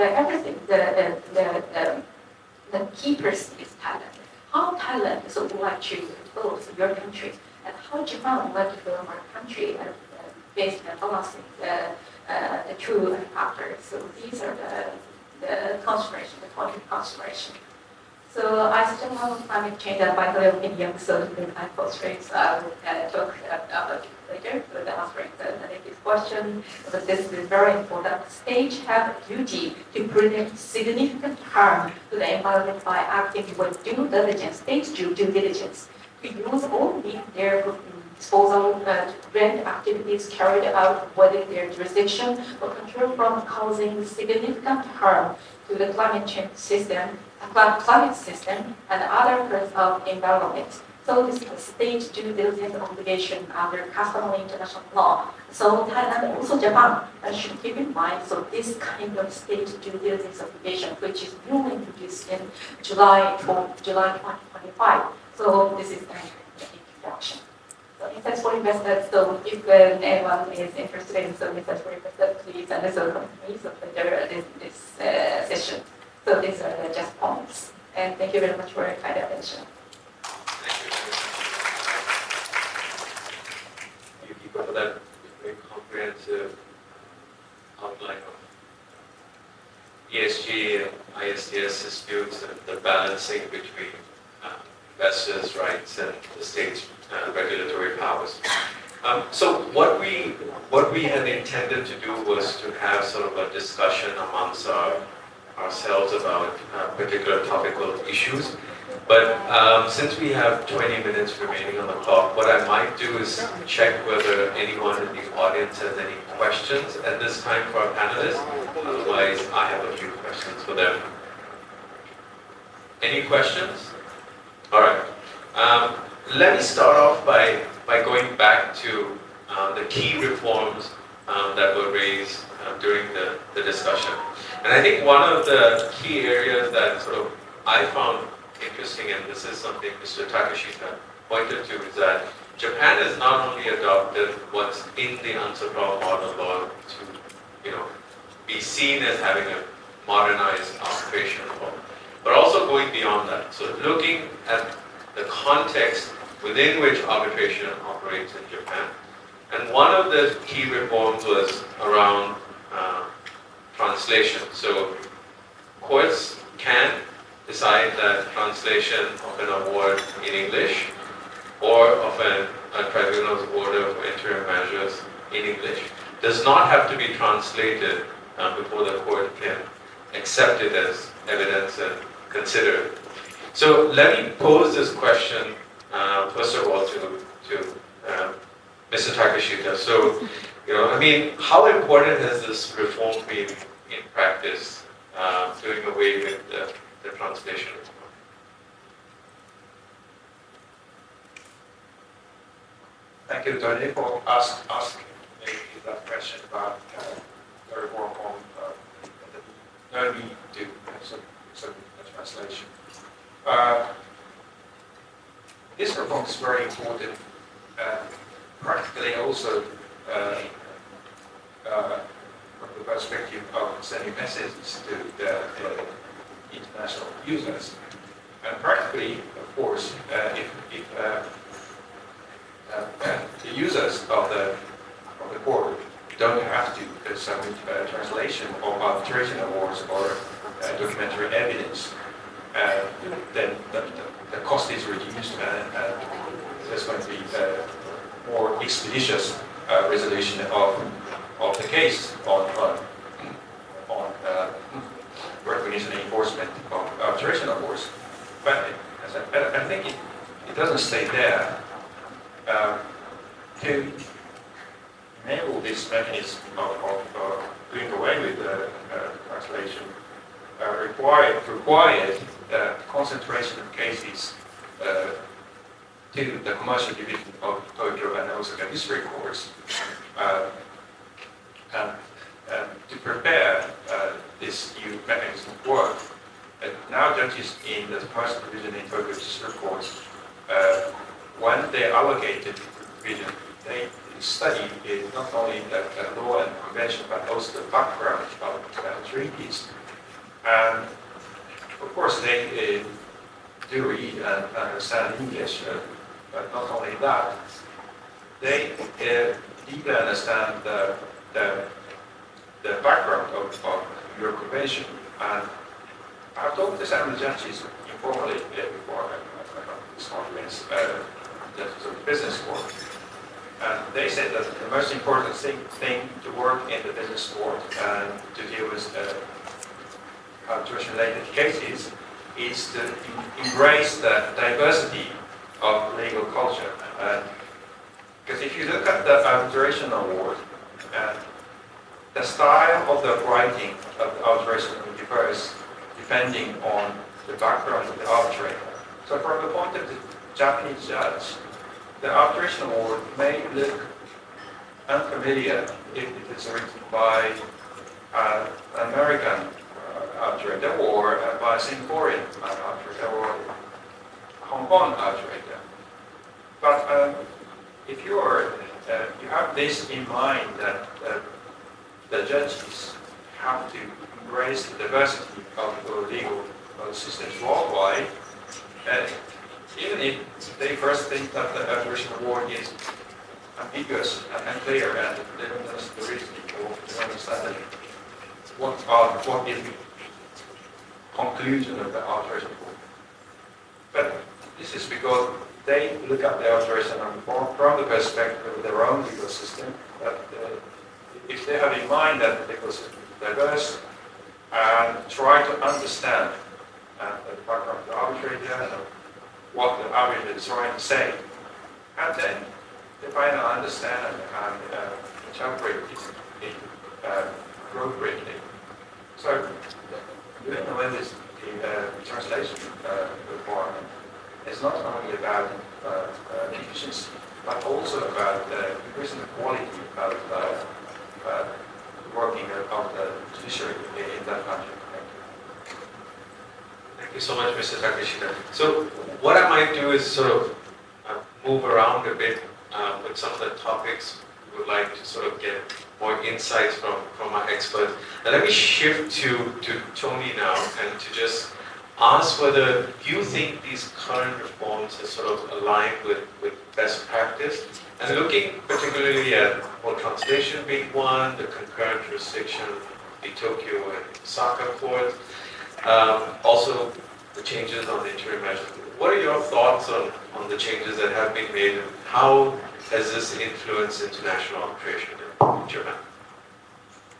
the key person is Thailand. How Thailand would like to develop your country and how Japan would like to develop our country based on balancing the two factors. So these are the consideration, the point of consideration. So I still want climate change and vital opinion, so the time constraints I will talk about it later with the answering the next question. But this is very important. States have a duty to prevent significant harm to the environment by acting with due diligence, states due diligence, to use all their disposal to prevent activities carried out within their jurisdiction or control from causing significant harm to the climate system and other parts of environment. So this is a state due diligence obligation under customary international law. So Thailand and also Japan should keep in mind, so this kind of state due diligence obligation, which is newly introduced in July 2025. So this is an introduction. So insights for investors, so if anyone is interested in some insights for investors, please send us a company so later this session. So these are just points. And thank you very much for your kind attention. Thank you for that very comprehensive outline of ESG and ISDS disputes and the balancing between investors' rights and the state's regulatory powers. So what we had intended to do was to have sort of a discussion amongst ourselves about particular topical issues. But since we have 20 minutes remaining on the clock, what I might do is check whether anyone in the audience has any questions at this time for our panelists. Otherwise, I have a few questions for them. Any questions? All right. Let me start off by going back to the key reforms that were raised during the discussion. And I think one of the key areas that sort of I found interesting, and this is something Mr. Takashita pointed to, is that Japan has not only adopted what's in the UNCTAD model law to, be seen as having a modernized arbitration law, but also going beyond that. So looking at the context within which arbitration operates in Japan. And one of the key reforms was around translation. So courts can decide that translation of an award in English or of a tribunal's order for interim measures in English does not have to be translated before the court can accept it as evidence and consider it. So let me pose this question first of all to Mr. Takashita. So, how important has this reform been in practice, doing away with the translation? Thank you, Tony, for asking me that question about the reform on no need to accept the translation. This reform is very important, practically also from the perspective of sending messages to the international users. And practically, of course, if the users of the court don't have to submit translation or arbitration awards or documentary evidence, then the cost is reduced and there's going to be more expeditious resolution of the case on recognition and enforcement of arbitration awards. But I think it doesn't stay there. To enable this mechanism of doing away with the translation required concentration of cases to the commercial division of Tokyo and Osaka district courts. And to prepare this new mechanism region in Tokyo District Court, when they allocated the region, they studied not only the law and convention, but also the background of treaties. And of course, they do read and understand English, but not only that, they deeply understand the background of your convention. And I've talked to some of the judges informally before this conference, the business court. And they said that the most important thing to work in the business court and to deal with arbitration-related cases is to embrace the diversity of legal culture. Because if you look at the arbitration award, the style of the writing of the arbitration differs depending on the background of the arbitrator. So from the point of the Japanese judge, the arbitration award may look unfamiliar if it is written by an American arbitrator or by a Singaporean arbitrator or Hong Kong arbitrator. But if you have this in mind that the judges have to embrace the diversity of the legal systems worldwide, even if they first think that the arbitration award is ambiguous and unclear and they don't understand the reasoning or they don't understand what is the conclusion of the arbitration award. But this is because they look at the arbitration from the perspective of their own legal system. That if they have in mind that the legal system is diverse and try to understand the background of the arbitrator and what the arbitrator is trying to say, and then they finally understand and interpret it appropriately. So, even when this translation requirement is not only about efficiency, but also about increasing the quality of working of the judiciary in that country. Thank you so much, Mr. Takeshita. So what I might do is sort of move around a bit with some of the topics we would like to sort of get more insights from our experts. And let me shift to Tony now and to just ask whether you think these current reforms are sort of aligned with best practice, and looking particularly at more translation being one, the concurrent jurisdiction, the Tokyo and Osaka courts, also the changes on the interim measures. What are your thoughts on the changes that have been made, and how has this influenced international arbitration in Japan?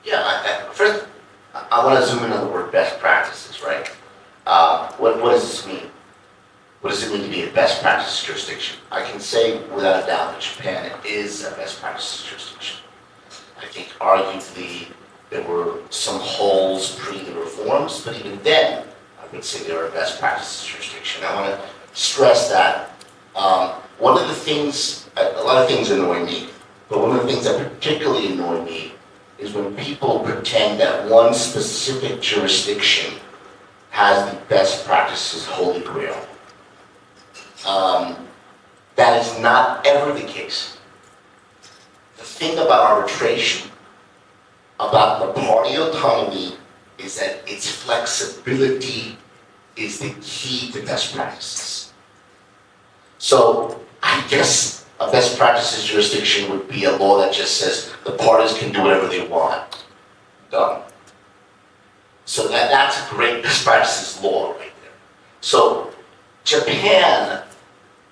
Yeah, first, I want to zoom in on the word best practices, right? What does this mean? What does it mean to be a best practice jurisdiction? I can say without a doubt that Japan is a best practice jurisdiction. I think arguably there were some holes pre the reforms, but even then, I would say they're a best practice jurisdiction. I want to stress that one of the things, a lot of things annoy me, but one of the things that particularly annoy me is when people pretend that one specific jurisdiction has the best practices holy grail. That is not ever the case. The thing about arbitration, about the party autonomy, is that its flexibility is the key to best practices. So I guess a best practices jurisdiction would be a law that just says the parties can do whatever they want. Done. So that's a great best practices law right there. So Japan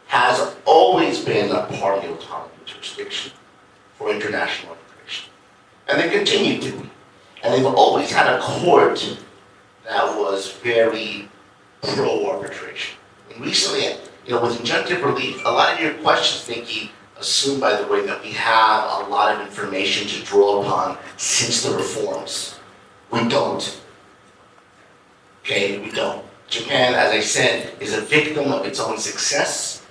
has always been a party autonomy jurisdiction for international arbitration. And they continue to be. And they've always had a court that was very pro-arbitration. And recently, with injunctive relief, a lot of your questions, Nikki, assume, by the way, that we have a lot of information to draw upon since the reforms. We don't. Okay, we don't. Japan, as I said, is a victim of its own success.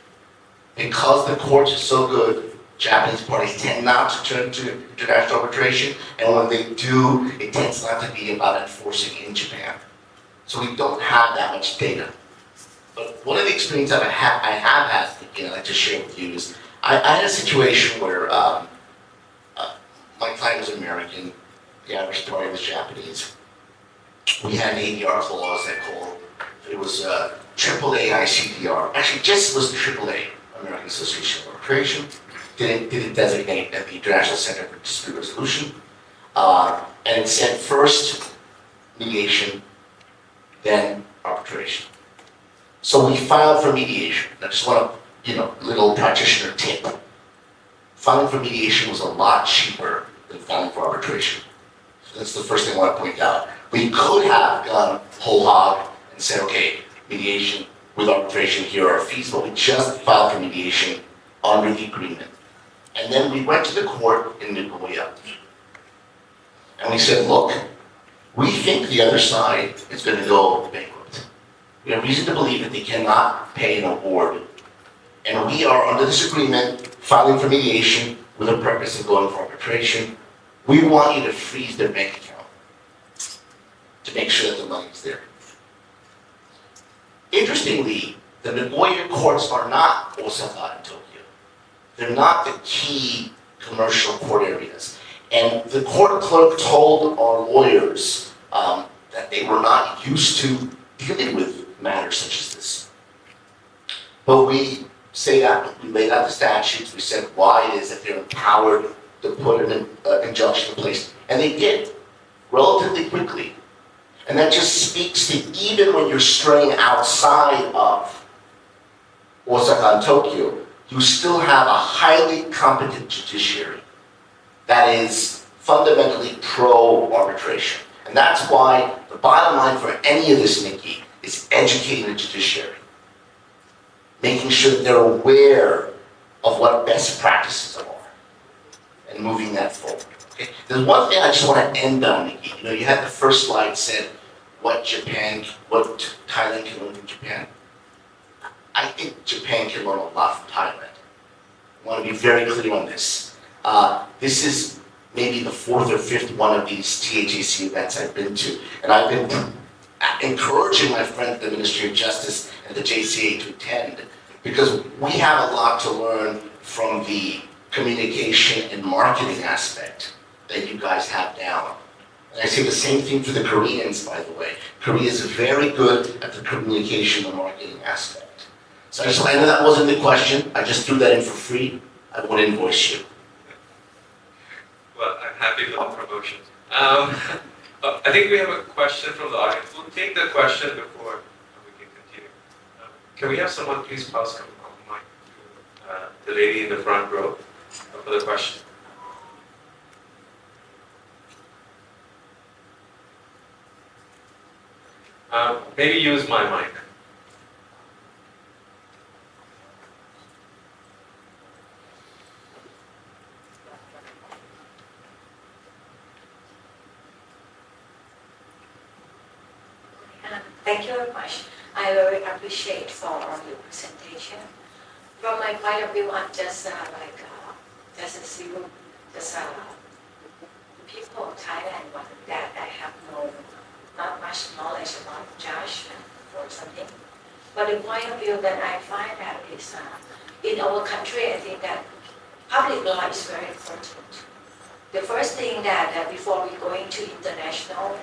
Because the court is so good, Japanese parties tend not to turn to international arbitration, and when they do, it tends not to be about enforcing in Japan. So we don't have that much data. But one of the experiences I have had, I'd like to share with you is, I had a situation where my client was American, the average party was Japanese. We had an ADR clause that called, it was AAA ICDR. Actually, just was the AAA, American Association of Arbitration. Didn't designate at the International Center for Dispute Resolution. And it said first mediation, then arbitration. So we filed for mediation. I just want to, little practitioner tip. Filing for mediation was a lot cheaper than filing for arbitration. So that's the first thing I want to point out. We could have gone whole hog and said, okay, mediation with arbitration, here are our fees, but we just filed for mediation under the agreement. And then we went to the court in Nagoya. And we said, look, we think the other side is going to go bankrupt. We have reason to believe that they cannot pay an award. And we are under this agreement, filing for mediation with a purpose of going for arbitration. We want you to freeze their bank account to make sure that the money is there. Interestingly, the Nagoya courts are not Osaka and Tokyo. They're not the key commercial court areas. And the court clerk told our lawyers that they were not used to dealing with matters such as this. But we say that, we laid out the statutes, we said why it is that they're empowered to put an injunction in place. And they did, relatively quickly. And that just speaks to even when you're straying outside of Osaka and Tokyo, you still have a highly competent judiciary that is fundamentally pro-arbitration. And that's why the bottom line for any of this, Nikki, is educating the judiciary. Making sure that they're aware of what best practices are and moving that forward. Okay? There's one thing I just want to end on, Nikki. You had the first slide said what Thailand can learn from Japan. I think Japan can learn a lot from Thailand. I want to be very clear on this. This is maybe the fourth or fifth one of these THAC events I've been to. And I've been encouraging my friends at the Ministry of Justice and the JCA to attend because we have a lot to learn from the communication and marketing aspect that you guys have down. And I say the same thing for the Koreans, by the way. Korea is very good at the communication and marketing aspect. So I know that wasn't the question. I just threw that in for free. I won't invoice you. Well, I'm happy with the promotion. I think we have a question from the audience. We'll take the question before we can continue. Can we have someone please pass the mic to the lady in the front row for the question? Maybe use my mic. Thank you very much. I very appreciate for your presentation. From my point of view, I'm just just a civil, people of Thailand, but that I have not much knowledge about judgment or something. But the point of view that I find that is in our country, I think that public law is very important. The first thing that before we go into international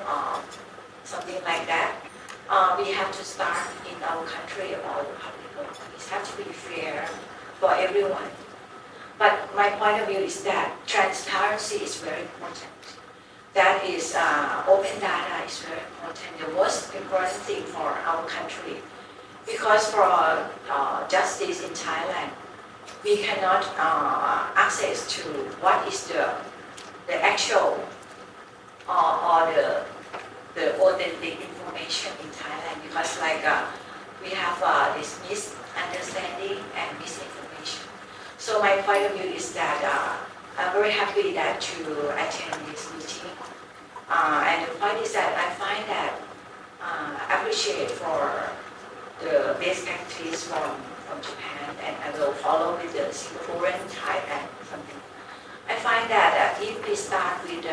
something like that. We have to start in our country about public law. It has to be fair for everyone. But my point of view is that transparency is very important. That is, open data is very important. The most important thing for our country. Because for justice in Thailand, we cannot access to what is the actual or the authentic information in Thailand because we have this misunderstanding and misinformation. So my point of view is that I'm very happy that to attend this meeting. And the point is that I find that appreciate for the best practice from Japan and I will follow with the Singaporean, Thai and something. I find that if we start with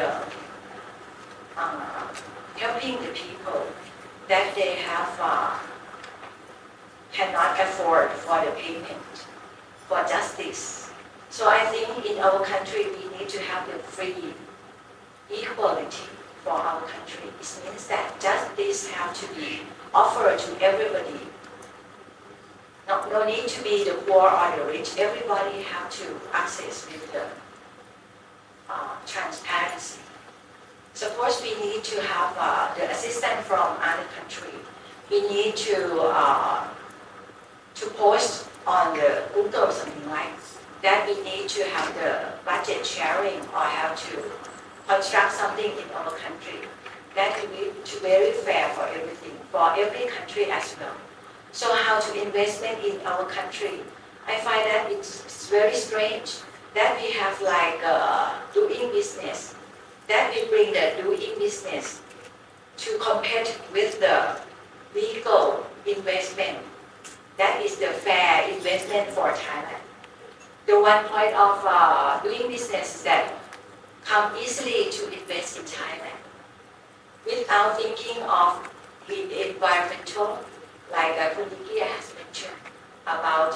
helping the people that they have cannot afford for the payment for justice. So I think in our country we need to have the free equality for our country. It means that justice have to be offered to everybody. No need to be the poor or the rich. Everybody have to access with the transparency. Suppose we need to have the assistance from other country. We need to post on the Google something like that. We need to have the budget sharing or have to construct something in our country. That will be very fair for everything, for every country as well. So how to investment in our country? I find that it's very strange that we have like doing business, that we bring the doing business to compete with the legal investment. That is the fair investment for Thailand. The one point of doing business is that come easily to invest in Thailand without thinking of the environmental, like Kuniki has mentioned about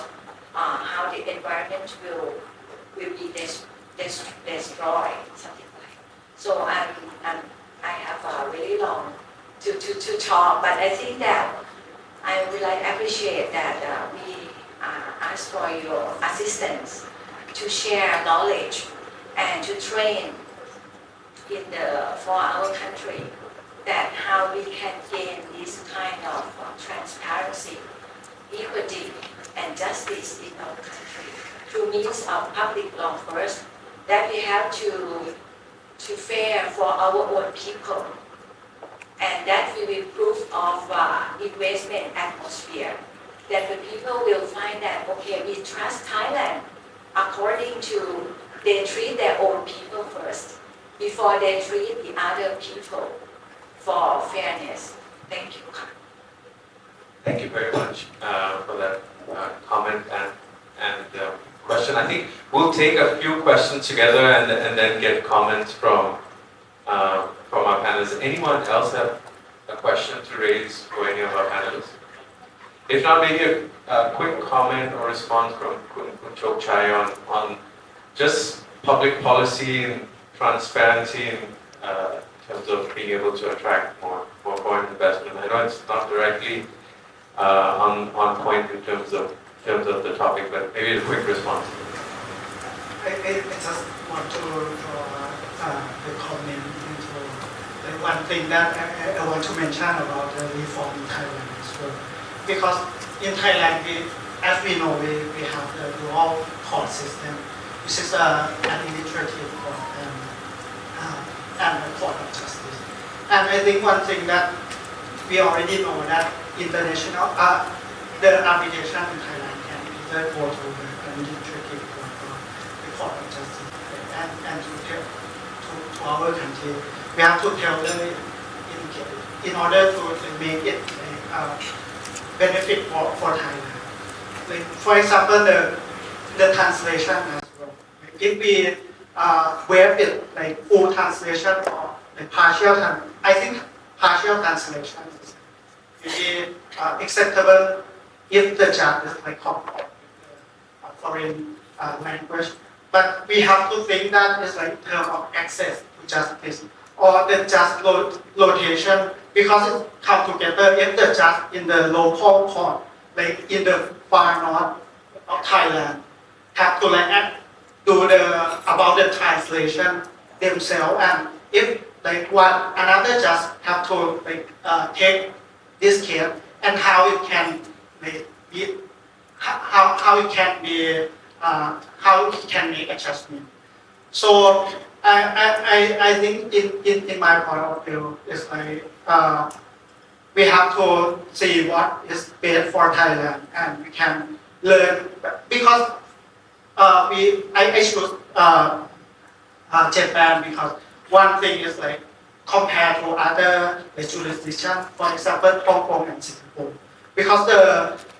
how the environment will be destroyed, something like. So I have really long to talk, but I think that I would like appreciate that we ask for your assistance to share knowledge and to train for our country that how we can gain this kind of transparency, equity, and justice in our country through means of public law first, that we have to fair for our own people, and that will be proof of investment atmosphere, that the people will find that, okay, we trust Thailand according to they treat their own people first before they treat the other people for fairness. Thank you. Thank you very much for that comment and question. I think we'll take a few questions together and then get comments from our panelists. Anyone else have a question to raise for any of our panelists? If not, maybe a quick comment or response from Kun Chok Chai on just public policy and transparency in terms of being able to attract more foreign investment. I know it's not directly on point in terms of the topic, but maybe a quick response. I just want to the comment into the one thing that I want to mention about the reform in Thailand as well. Because in Thailand, as we know, we have the dual court system, which is an administrative court and a court of justice. And I think one thing that we already know that international, the arbitration in Thailand can either go to the administrative court or the court of justice. And to our country, we have to tell them in order to make it benefit for Thailand. Like, for example, the translation as well. If we waive it like full translation or like partial, I think partial translation is really acceptable if the judge is like competent with foreign language. But we have to think that it's like term of access to justice or the just location, because it come together if the judge in the local court, like in the far north of Thailand, have to like do about the translation themselves, and if like another judge have to like take this case and how it can like be how it can be how it can make adjustment. So I think in my point of view is like we have to see what is best for Thailand, and we can learn, because I choose Japan because one thing is like compared to other jurisdictions, for example Hong Kong and Singapore, because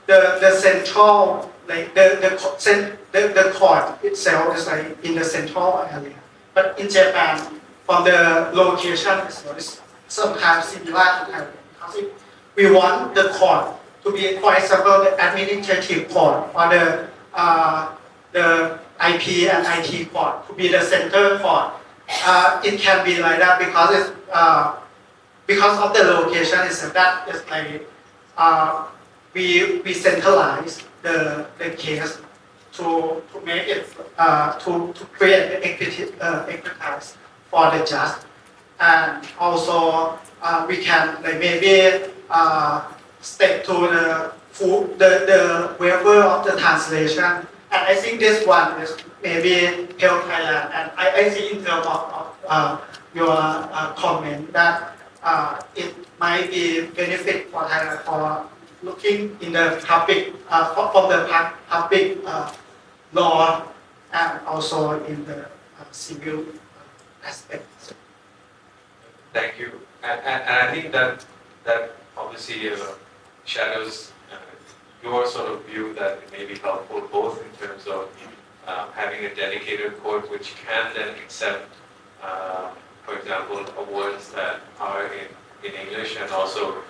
the central like the court itself is like in the central area, but in Japan from the location is sometimes similar to Thailand, because if we want the court to be, for example, the administrative court or the IP and IT court to be the center court. It can be like that because it's because of the location is that is like we centralize the case to make it to create the expertise for the judge, and also we can like maybe stick to the waiver of the translation, and I think this one is maybe help Thailand, and I think in terms of your comment that it might be benefit for Thailand for looking in the public from the public law and also in the civil aspect. Thank you. And I think that obviously shadows your sort of view that it may be helpful both in terms of having a dedicated court which can then accept, for example, awards that are in English, and also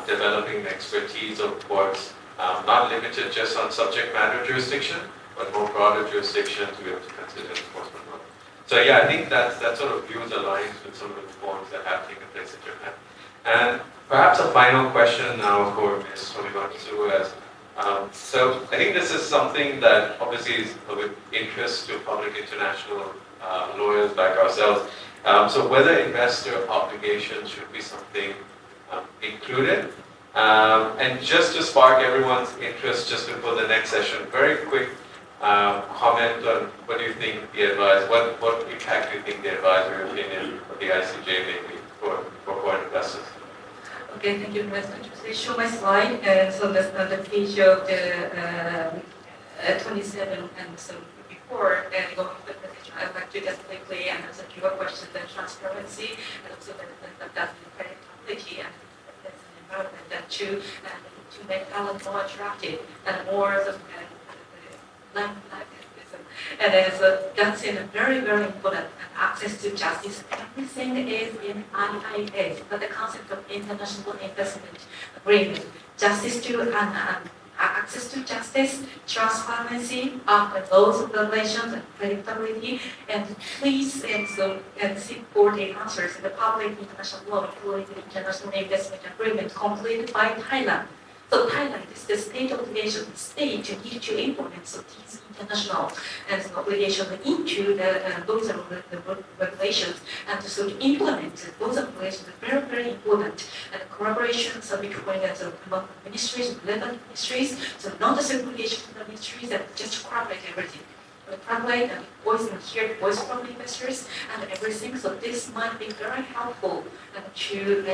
developing the expertise of courts, not limited just on subject matter jurisdiction, but more broader jurisdiction to be able to consider enforcement law. So yeah, I think that sort of views aligns with some of the reforms that have taken place in Japan. And perhaps a final question now for Ms. Tomimatsu as so I think this is something that obviously is of interest to public international lawyers like ourselves. So whether investor obligations should be something included. And just to spark everyone's interest just before the next session, very quick comment on what do you think the advice, what impact do you think the advisory opinion of the ICJ may be for foreign investors? Okay, thank you very much. I show my slide, so that's the page of the 27, and so before going to the presentation, I'd like to just quickly answer your question, the transparency, and also the predictability and the environment that to make talent more attractive and more and that's very, very important. Access to justice. Everything is in IIA, but the concept of international investment agreement, justice to access to justice, transparency of the laws, regulations, and predictability, and please and seek for the answers in the public international law, including the international investment agreement completed by Thailand. So Thailand is the state obligation of the state to need to implement these international obligations into those regulations, and so to implement those regulations is very, very important. And the collaboration between among ministries, relevant ministries, so not the segregation of the ministries that just collaborate everything. Collaborate and voice and hear the voice from investors and everything. So this might be very helpful to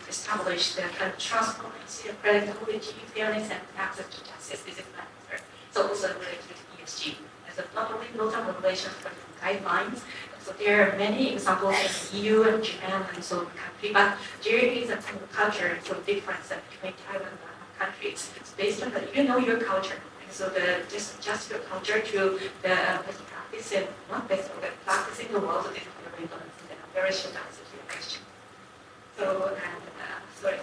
establish the transparency, predictability, fairness, and access to justice. This is my answer. So also related to ESG. As not only laws and regulations, but guidelines. So there are many examples in EU and Japan and so country, but there is a culture difference between Thailand and other countries. It's based on your culture. So just your culture to the best practice and not best practice in the world. So this is very important. I'm very sure to answer your question. So sorry.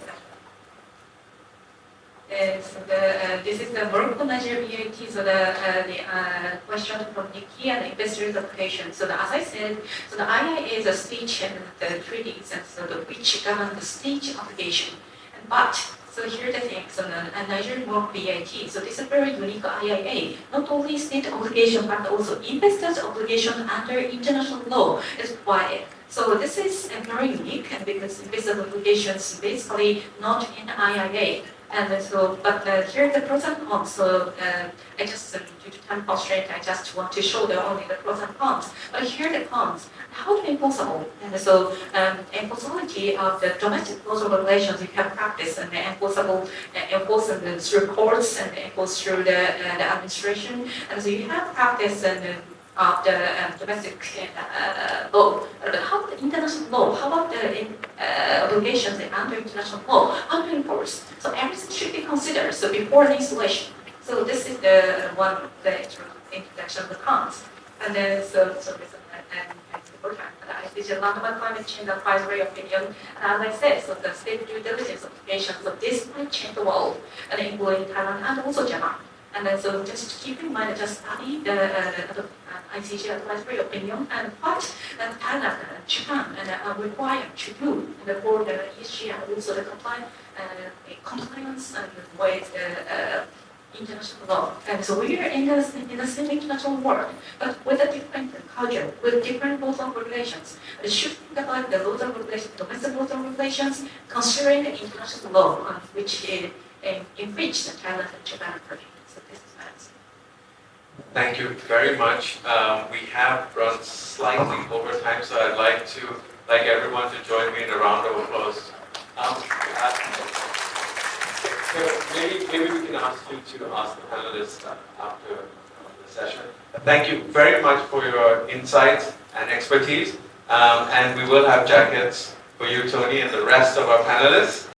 So this is the work on Nigeria VAT. So the question from Nikki and the investors application. So as I said, so the IIA is a state and the treaties, and so which govern the state obligation. But so here the thing, so the Nigerian work VAT. So this is a very unique IIA. Not only state obligation, but also investors' obligation under international law is required. So this is very unique, and because investor obligations basically not in IIA. And so, but here the pros and cons. So I just, due to time constraint, I just want to show only the pros and cons. But here the cons. How to enforceable? And so enforceability of the domestic laws and regulations you can practice, and enforceable enforcement through courts and enforced through the administration. And so you have practice and of the domestic law. How about the international law? How about the obligations under international law? How to enforce? So everything should be considered. So before the installation. So this is the one the introduction of the cons. And then so this and important. decision, London climate change advisory opinion. And as I said, so the state due diligence applications of this might change the world, and including Thailand and also Japan. And then so just keep in mind, just study the ICJ advisory opinion and what Thailand and Japan are required to do for the ESG and also the compliance with international law. And so we are in the same international world, but with a different culture, with different rules and regulations. We should think about the rules and regulations, domestic rules and regulations, considering the international law, which in which the Thailand and Japan are working. So this is my answer. Thank you very much. We have run slightly over time, so I'd like everyone to join me in a round of applause. Maybe we can ask you to ask the panelists after the session. Thank you very much for your insights and expertise. And we will have jackets for you, Tony, and the rest of our panelists.